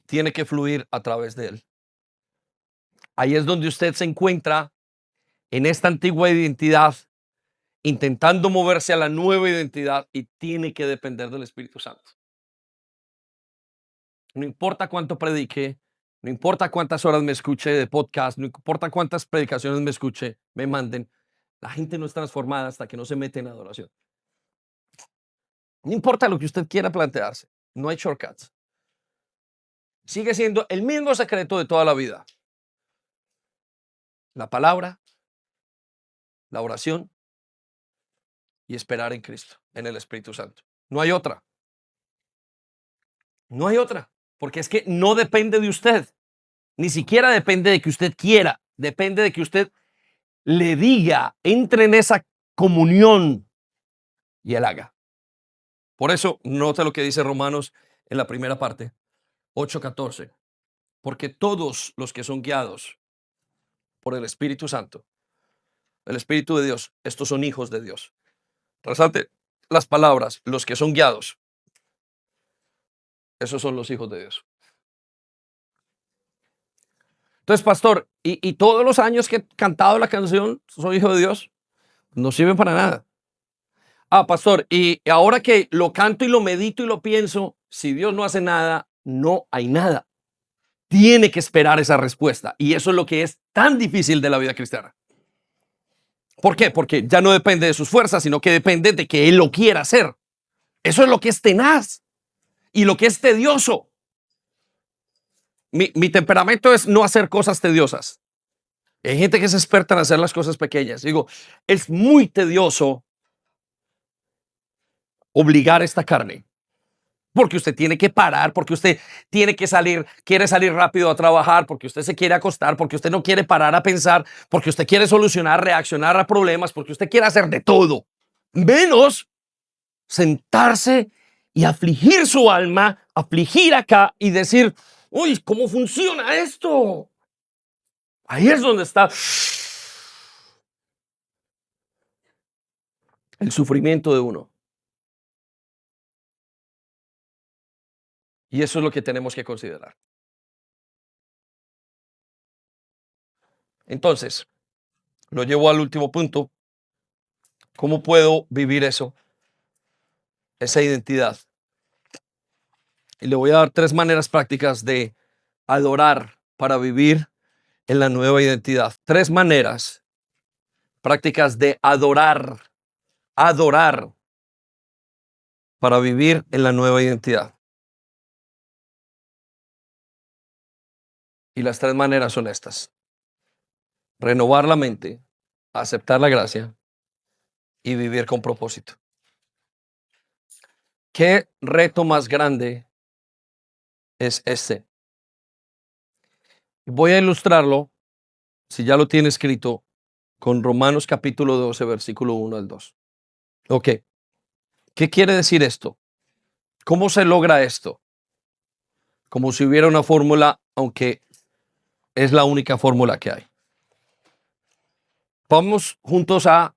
S1: Tiene que fluir a través de Él. Ahí es donde usted se encuentra en esta antigua identidad, intentando moverse a la nueva identidad y tiene que depender del Espíritu Santo. No importa cuánto predique, no importa cuántas horas me escuche de podcast, no importa cuántas predicaciones me escuche, me manden, la gente no es transformada hasta que no se mete en adoración. No importa lo que usted quiera plantearse, no hay shortcuts. Sigue siendo el mismo secreto de toda la vida. La palabra, la oración y esperar en Cristo, en el Espíritu Santo. No hay otra. No hay otra. Porque es que no depende de usted. Ni siquiera depende de que usted quiera. Depende de que usted le diga, entre en esa comunión y Él haga. Por eso, nota lo que dice Romanos en la primera parte, 8:14. Porque todos los que son guiados por el Espíritu Santo, el Espíritu de Dios, estos son hijos de Dios. Resalte las palabras, los que son guiados, esos son los hijos de Dios. Entonces, pastor, y todos los años que he cantado la canción, soy hijo de Dios, no sirven para nada. Pastor, y ahora que lo canto y lo medito y lo pienso, si Dios no hace nada, no hay nada. Tiene que esperar esa respuesta. Y eso es lo que es tan difícil de la vida cristiana. ¿Por qué? Porque ya no depende de sus fuerzas, sino que depende de que Él lo quiera hacer. Eso es lo que es tenaz y lo que es tedioso. Mi temperamento es no hacer cosas tediosas. Hay gente que es experta en hacer las cosas pequeñas. Digo, es muy tedioso obligar esta carne. Porque usted tiene que parar, porque usted tiene que quiere salir rápido a trabajar, porque usted se quiere acostar, porque usted no quiere parar a pensar, porque usted quiere solucionar, reaccionar a problemas, porque usted quiere hacer de todo, menos sentarse y afligir su alma, afligir acá y decir, uy, ¿cómo funciona esto? Ahí es donde está el sufrimiento de uno. Y eso es lo que tenemos que considerar. Entonces, lo llevo al último punto. ¿Cómo puedo vivir eso? Esa identidad. Y le voy a dar 3 maneras prácticas de adorar para vivir en la nueva identidad. 3 maneras prácticas de adorar para vivir en la nueva identidad. Y las 3 maneras son estas: renovar la mente, aceptar la gracia y vivir con propósito. ¿Qué reto más grande es este? Voy a ilustrarlo, si ya lo tiene escrito, con Romanos capítulo 12, versículo 1 al 2. Ok, ¿qué quiere decir esto? ¿Cómo se logra esto? Como si hubiera una fórmula, aunque es la única fórmula que hay. Vamos juntos a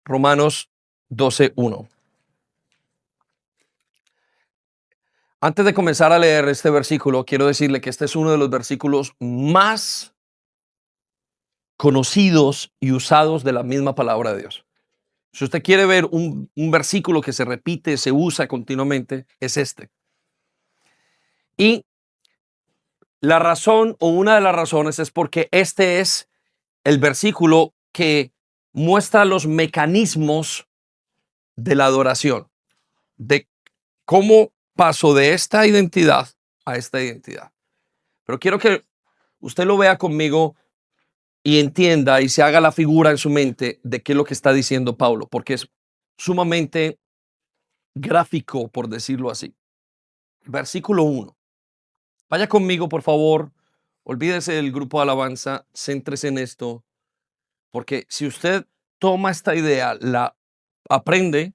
S1: Romanos 12:1. Antes de comenzar a leer este versículo, quiero decirle que este es uno de los versículos más conocidos y usados de la misma palabra de Dios. Si usted quiere ver un versículo que se repite, se usa continuamente, es este. Y la razón o una de las razones es porque este es el versículo que muestra los mecanismos de la adoración, de cómo paso de esta identidad a esta identidad. Pero quiero que usted lo vea conmigo y entienda y se haga la figura en su mente de qué es lo que está diciendo Pablo, porque es sumamente gráfico, por decirlo así. Versículo 1. Vaya conmigo, por favor. Olvídese del grupo de alabanza, céntrese en esto, porque si usted toma esta idea, la aprende,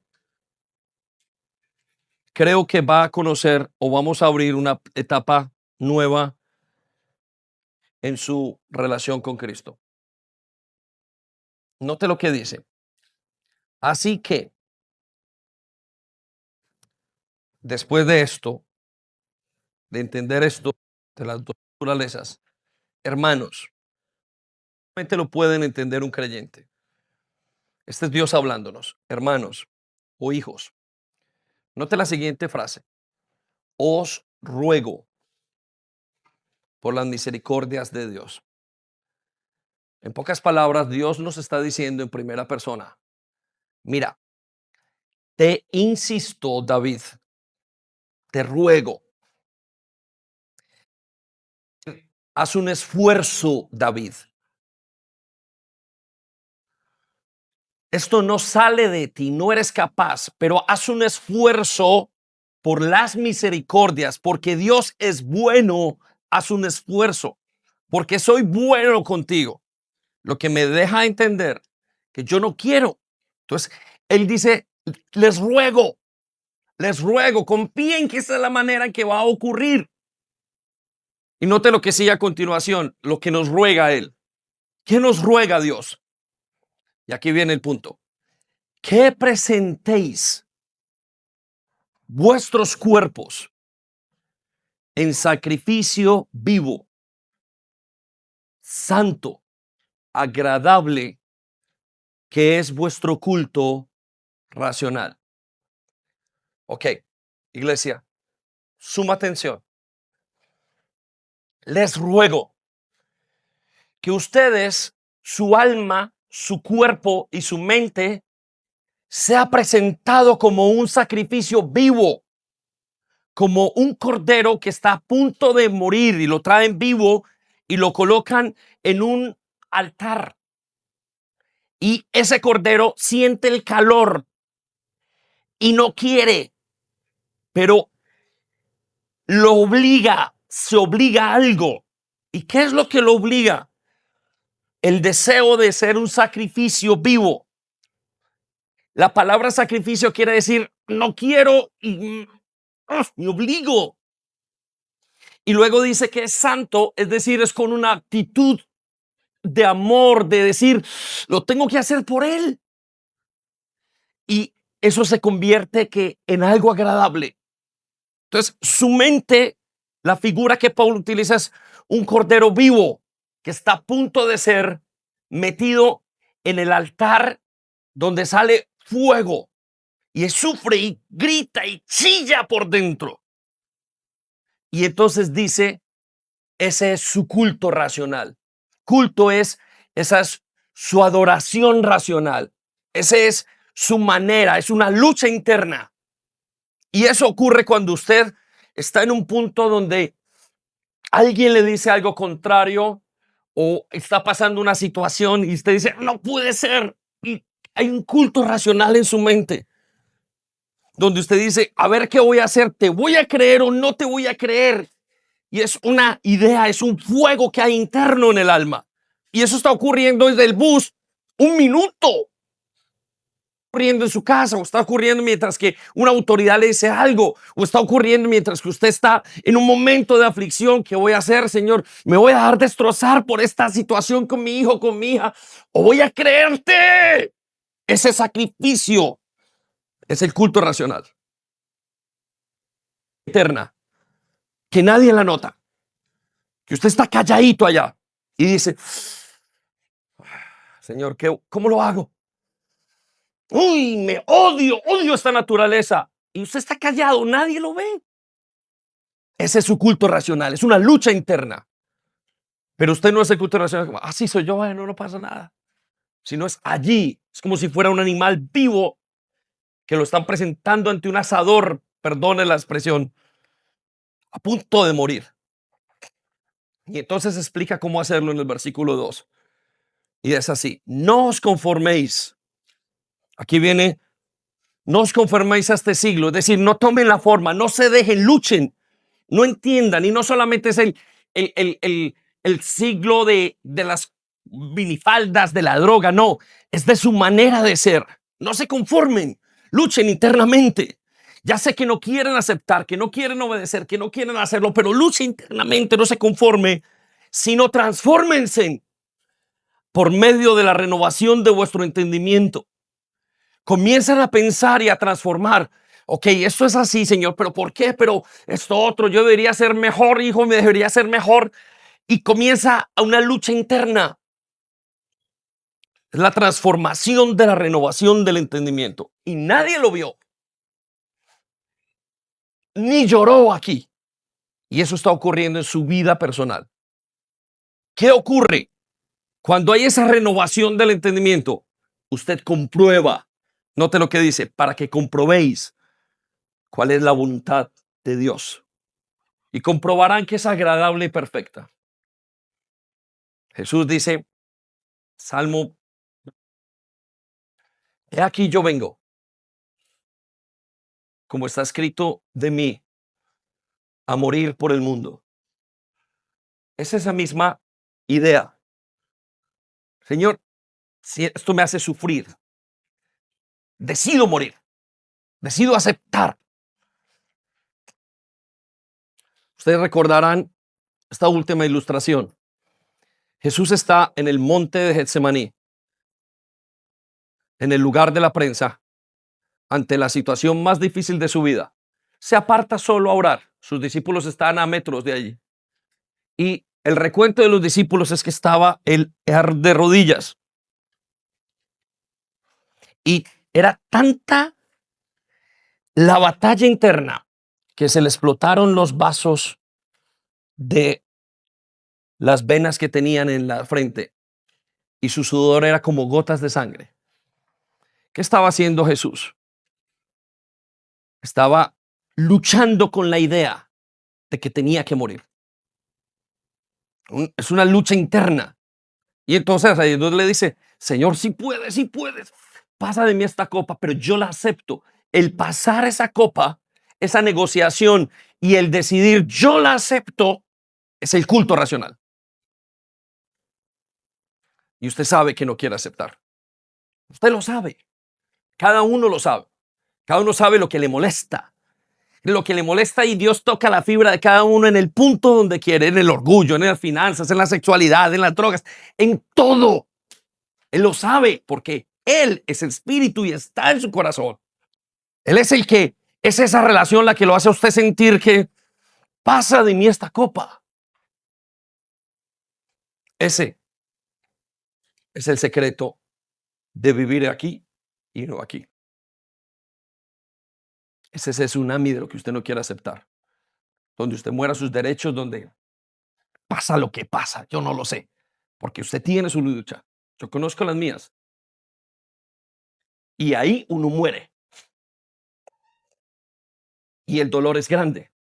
S1: creo que va a conocer o vamos a abrir una etapa nueva en su relación con Cristo. Note lo que dice. Así que, después de esto, de entender esto de las dos naturalezas, hermanos, solamente lo pueden entender un creyente. Este es Dios hablándonos, hermanos o hijos. Note la siguiente frase. Os ruego por las misericordias de Dios. En pocas palabras, Dios nos está diciendo en primera persona, mira, te insisto, David, te ruego, haz un esfuerzo, David. Esto no sale de ti, no eres capaz, pero haz un esfuerzo por las misericordias, porque Dios es bueno, haz un esfuerzo, porque soy bueno contigo. Lo que me deja entender que yo no quiero. Entonces, él dice, les ruego, confíen que esa es la manera en que va a ocurrir. Y note lo que sigue a continuación, lo que nos ruega él. ¿Qué nos ruega Dios? Y aquí viene el punto. Que presentéis vuestros cuerpos en sacrificio vivo, santo, agradable, que es vuestro culto racional. Ok, iglesia, suma atención. Les ruego que ustedes, su alma, su cuerpo y su mente sea presentado como un sacrificio vivo, como un cordero que está a punto de morir y lo traen vivo y lo colocan en un altar. Y ese cordero siente el calor y no quiere, pero se obliga a algo. ¿Y qué es lo que lo obliga? El deseo de ser un sacrificio vivo. La palabra sacrificio quiere decir no quiero y me obligo. Y luego dice que es santo, es decir, es con una actitud de amor, de decir, lo tengo que hacer por él. Y eso se convierte en algo agradable. Entonces, su mente, la figura que Pablo utiliza es un cordero vivo que está a punto de ser metido en el altar donde sale fuego y sufre y grita y chilla por dentro. Y entonces dice, ese es su culto racional. Culto esa es su adoración racional. Ese es su manera, es una lucha interna. Y eso ocurre cuando usted está en un punto donde alguien le dice algo contrario o está pasando una situación y usted dice, no puede ser. Y hay un culto racional en su mente donde usted dice, a ver qué voy a hacer, te voy a creer o no te voy a creer. Y es una idea, es un fuego que hay interno en el alma. Y eso está ocurriendo desde el bus un minuto. ocurriendo en su casa, o está ocurriendo mientras que una autoridad le dice algo, o está ocurriendo mientras que usted está en un momento de aflicción. ¿Qué voy a hacer, Señor? ¿Me voy a dejar destrozar por esta situación con mi hijo, con mi hija? ¿O voy a creerte? Ese sacrificio es el culto racional. Eterna, que nadie la nota, que usted está calladito allá y dice, Señor, ¿cómo lo hago? Uy, me odio esta naturaleza. Y usted está callado, nadie lo ve. Ese es su culto racional, es una lucha interna. Pero usted no es el culto racional, como, así soy yo, bueno, no pasa nada. Sino es allí, es como si fuera un animal vivo que lo están presentando ante un asador, perdone la expresión, a punto de morir. Y entonces explica cómo hacerlo en el versículo 2. Y es así, no os conforméis. Aquí viene, no os conforméis a este siglo, es decir, no tomen la forma, no se dejen, luchen, no entiendan. Y no solamente es el siglo de las minifaldas, de la droga, no, es de su manera de ser. No se conformen, luchen internamente. Ya sé que no quieren aceptar, que no quieren obedecer, que no quieren hacerlo, pero luchen internamente, no se conforme, sino transfórmense por medio de la renovación de vuestro entendimiento. Comienzan a pensar y a transformar. Ok, esto es así, Señor, pero ¿por qué? Pero esto otro, yo debería ser mejor, hijo, me debería ser mejor. Y comienza una lucha interna. Es la transformación de la renovación del entendimiento. Y nadie lo vio. Ni lloró aquí. Y eso está ocurriendo en su vida personal. ¿Qué ocurre? Cuando hay esa renovación del entendimiento, usted comprueba. Note lo que dice, para que comprobéis cuál es la voluntad de Dios. Y comprobarán que es agradable y perfecta. Jesús dice, Salmo, he aquí yo vengo, como está escrito de mí, a morir por el mundo. Es esa misma idea. Señor, si esto me hace sufrir, decido morir, decido aceptar. Ustedes recordarán esta última ilustración. Jesús está en el monte de Getsemaní, en el lugar de la prensa, ante la situación más difícil de su vida. Se aparta solo a orar. Sus discípulos están a metros de allí. Y el recuento de los discípulos es que estaba él de rodillas. Y era tanta la batalla interna que se le explotaron los vasos de las venas que tenían en la frente. Y su sudor era como gotas de sangre. ¿Qué estaba haciendo Jesús? Estaba luchando con la idea de que tenía que morir. Es una lucha interna. Y entonces ahí Dios le dice, Señor, si puedes, pasa de mí esta copa, pero yo la acepto. El pasar esa copa, esa negociación y el decidir yo la acepto, es el culto racional. Y usted sabe que no quiere aceptar. Usted lo sabe. Cada uno lo sabe. Cada uno sabe lo que le molesta. Lo que le molesta, y Dios toca la fibra de cada uno en el punto donde quiere, en el orgullo, en las finanzas, en la sexualidad, en las drogas, en todo. Él lo sabe porque Él es el espíritu y está en su corazón. Él es el que, es esa relación la que lo hace a usted sentir que pasa de mí esta copa. Ese es el secreto de vivir aquí y no aquí. Es ese tsunami de lo que usted no quiere aceptar. Donde usted muera sus derechos, donde pasa lo que pasa. Yo no lo sé. Porque usted tiene su lucha. Yo conozco las mías. Y ahí uno muere. Y el dolor es grande.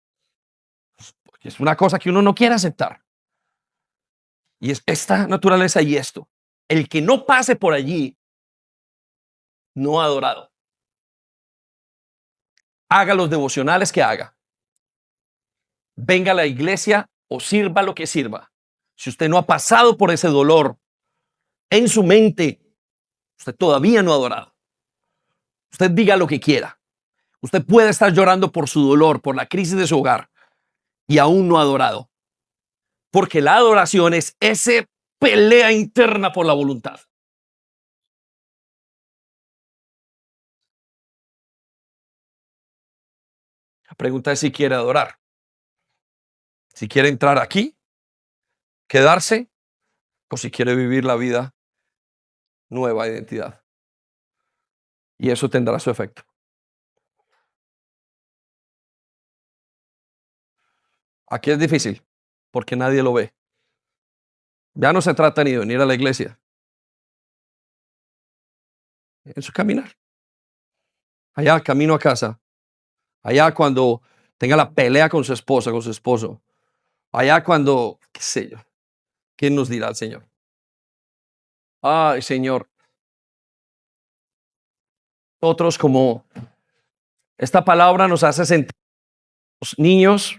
S1: Porque es una cosa que uno no quiere aceptar. Y es esta naturaleza y esto. El que no pase por allí no ha adorado. Haga los devocionales que haga. Venga a la iglesia o sirva lo que sirva. Si usted no ha pasado por ese dolor en su mente, usted todavía no ha adorado. Usted diga lo que quiera. Usted puede estar llorando por su dolor, por la crisis de su hogar y aún no ha adorado. Porque la adoración es esa pelea interna por la voluntad. La pregunta es si quiere adorar. Si quiere entrar aquí, quedarse, o si quiere vivir la vida nueva identidad. Y eso tendrá su efecto. Aquí es difícil, porque nadie lo ve. Ya no se trata ni de venir a la iglesia. En su caminar. Allá, camino a casa. Allá cuando tenga la pelea con su esposa, con su esposo. Allá cuando, qué sé yo, ¿quién nos dirá el Señor? Ay, Señor. Nosotros como esta palabra nos hace sentir los niños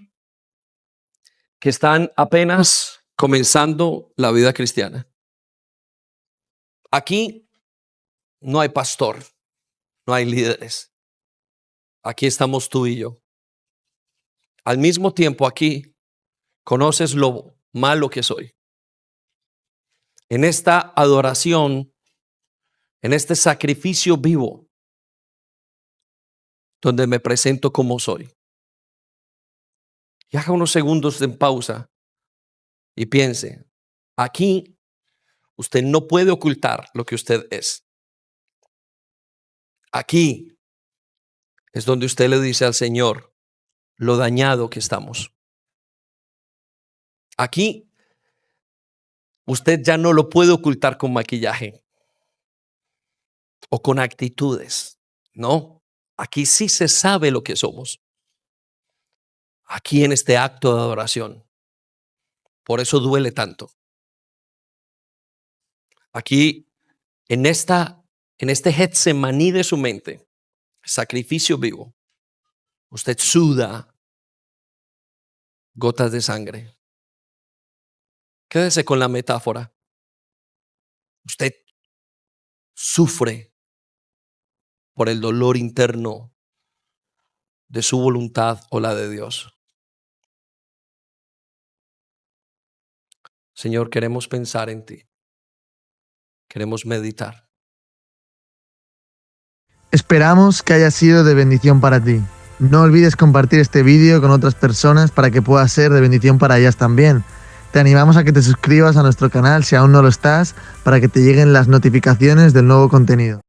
S1: que están apenas comenzando la vida cristiana. Aquí no hay pastor, no hay líderes. Aquí estamos tú y yo. Al mismo tiempo aquí conoces lo malo que soy. En esta adoración, en este sacrificio vivo, donde me presento como soy. Y haga unos segundos en pausa y piense, aquí usted no puede ocultar lo que usted es. Aquí es donde usted le dice al Señor lo dañado que estamos. Aquí usted ya no lo puede ocultar con maquillaje o con actitudes. No, aquí sí se sabe lo que somos. Aquí en este acto de adoración. Por eso duele tanto. Aquí en este Getsemaní de su mente, sacrificio vivo, usted suda gotas de sangre. Quédese con la metáfora. Usted sufre por el dolor interno de su voluntad o la de Dios. Señor, queremos pensar en ti. Queremos meditar.
S2: Esperamos que haya sido de bendición para ti. No olvides compartir este vídeo con otras personas para que pueda ser de bendición para ellas también. Te animamos a que te suscribas a nuestro canal si aún no lo estás, para que te lleguen las notificaciones del nuevo contenido.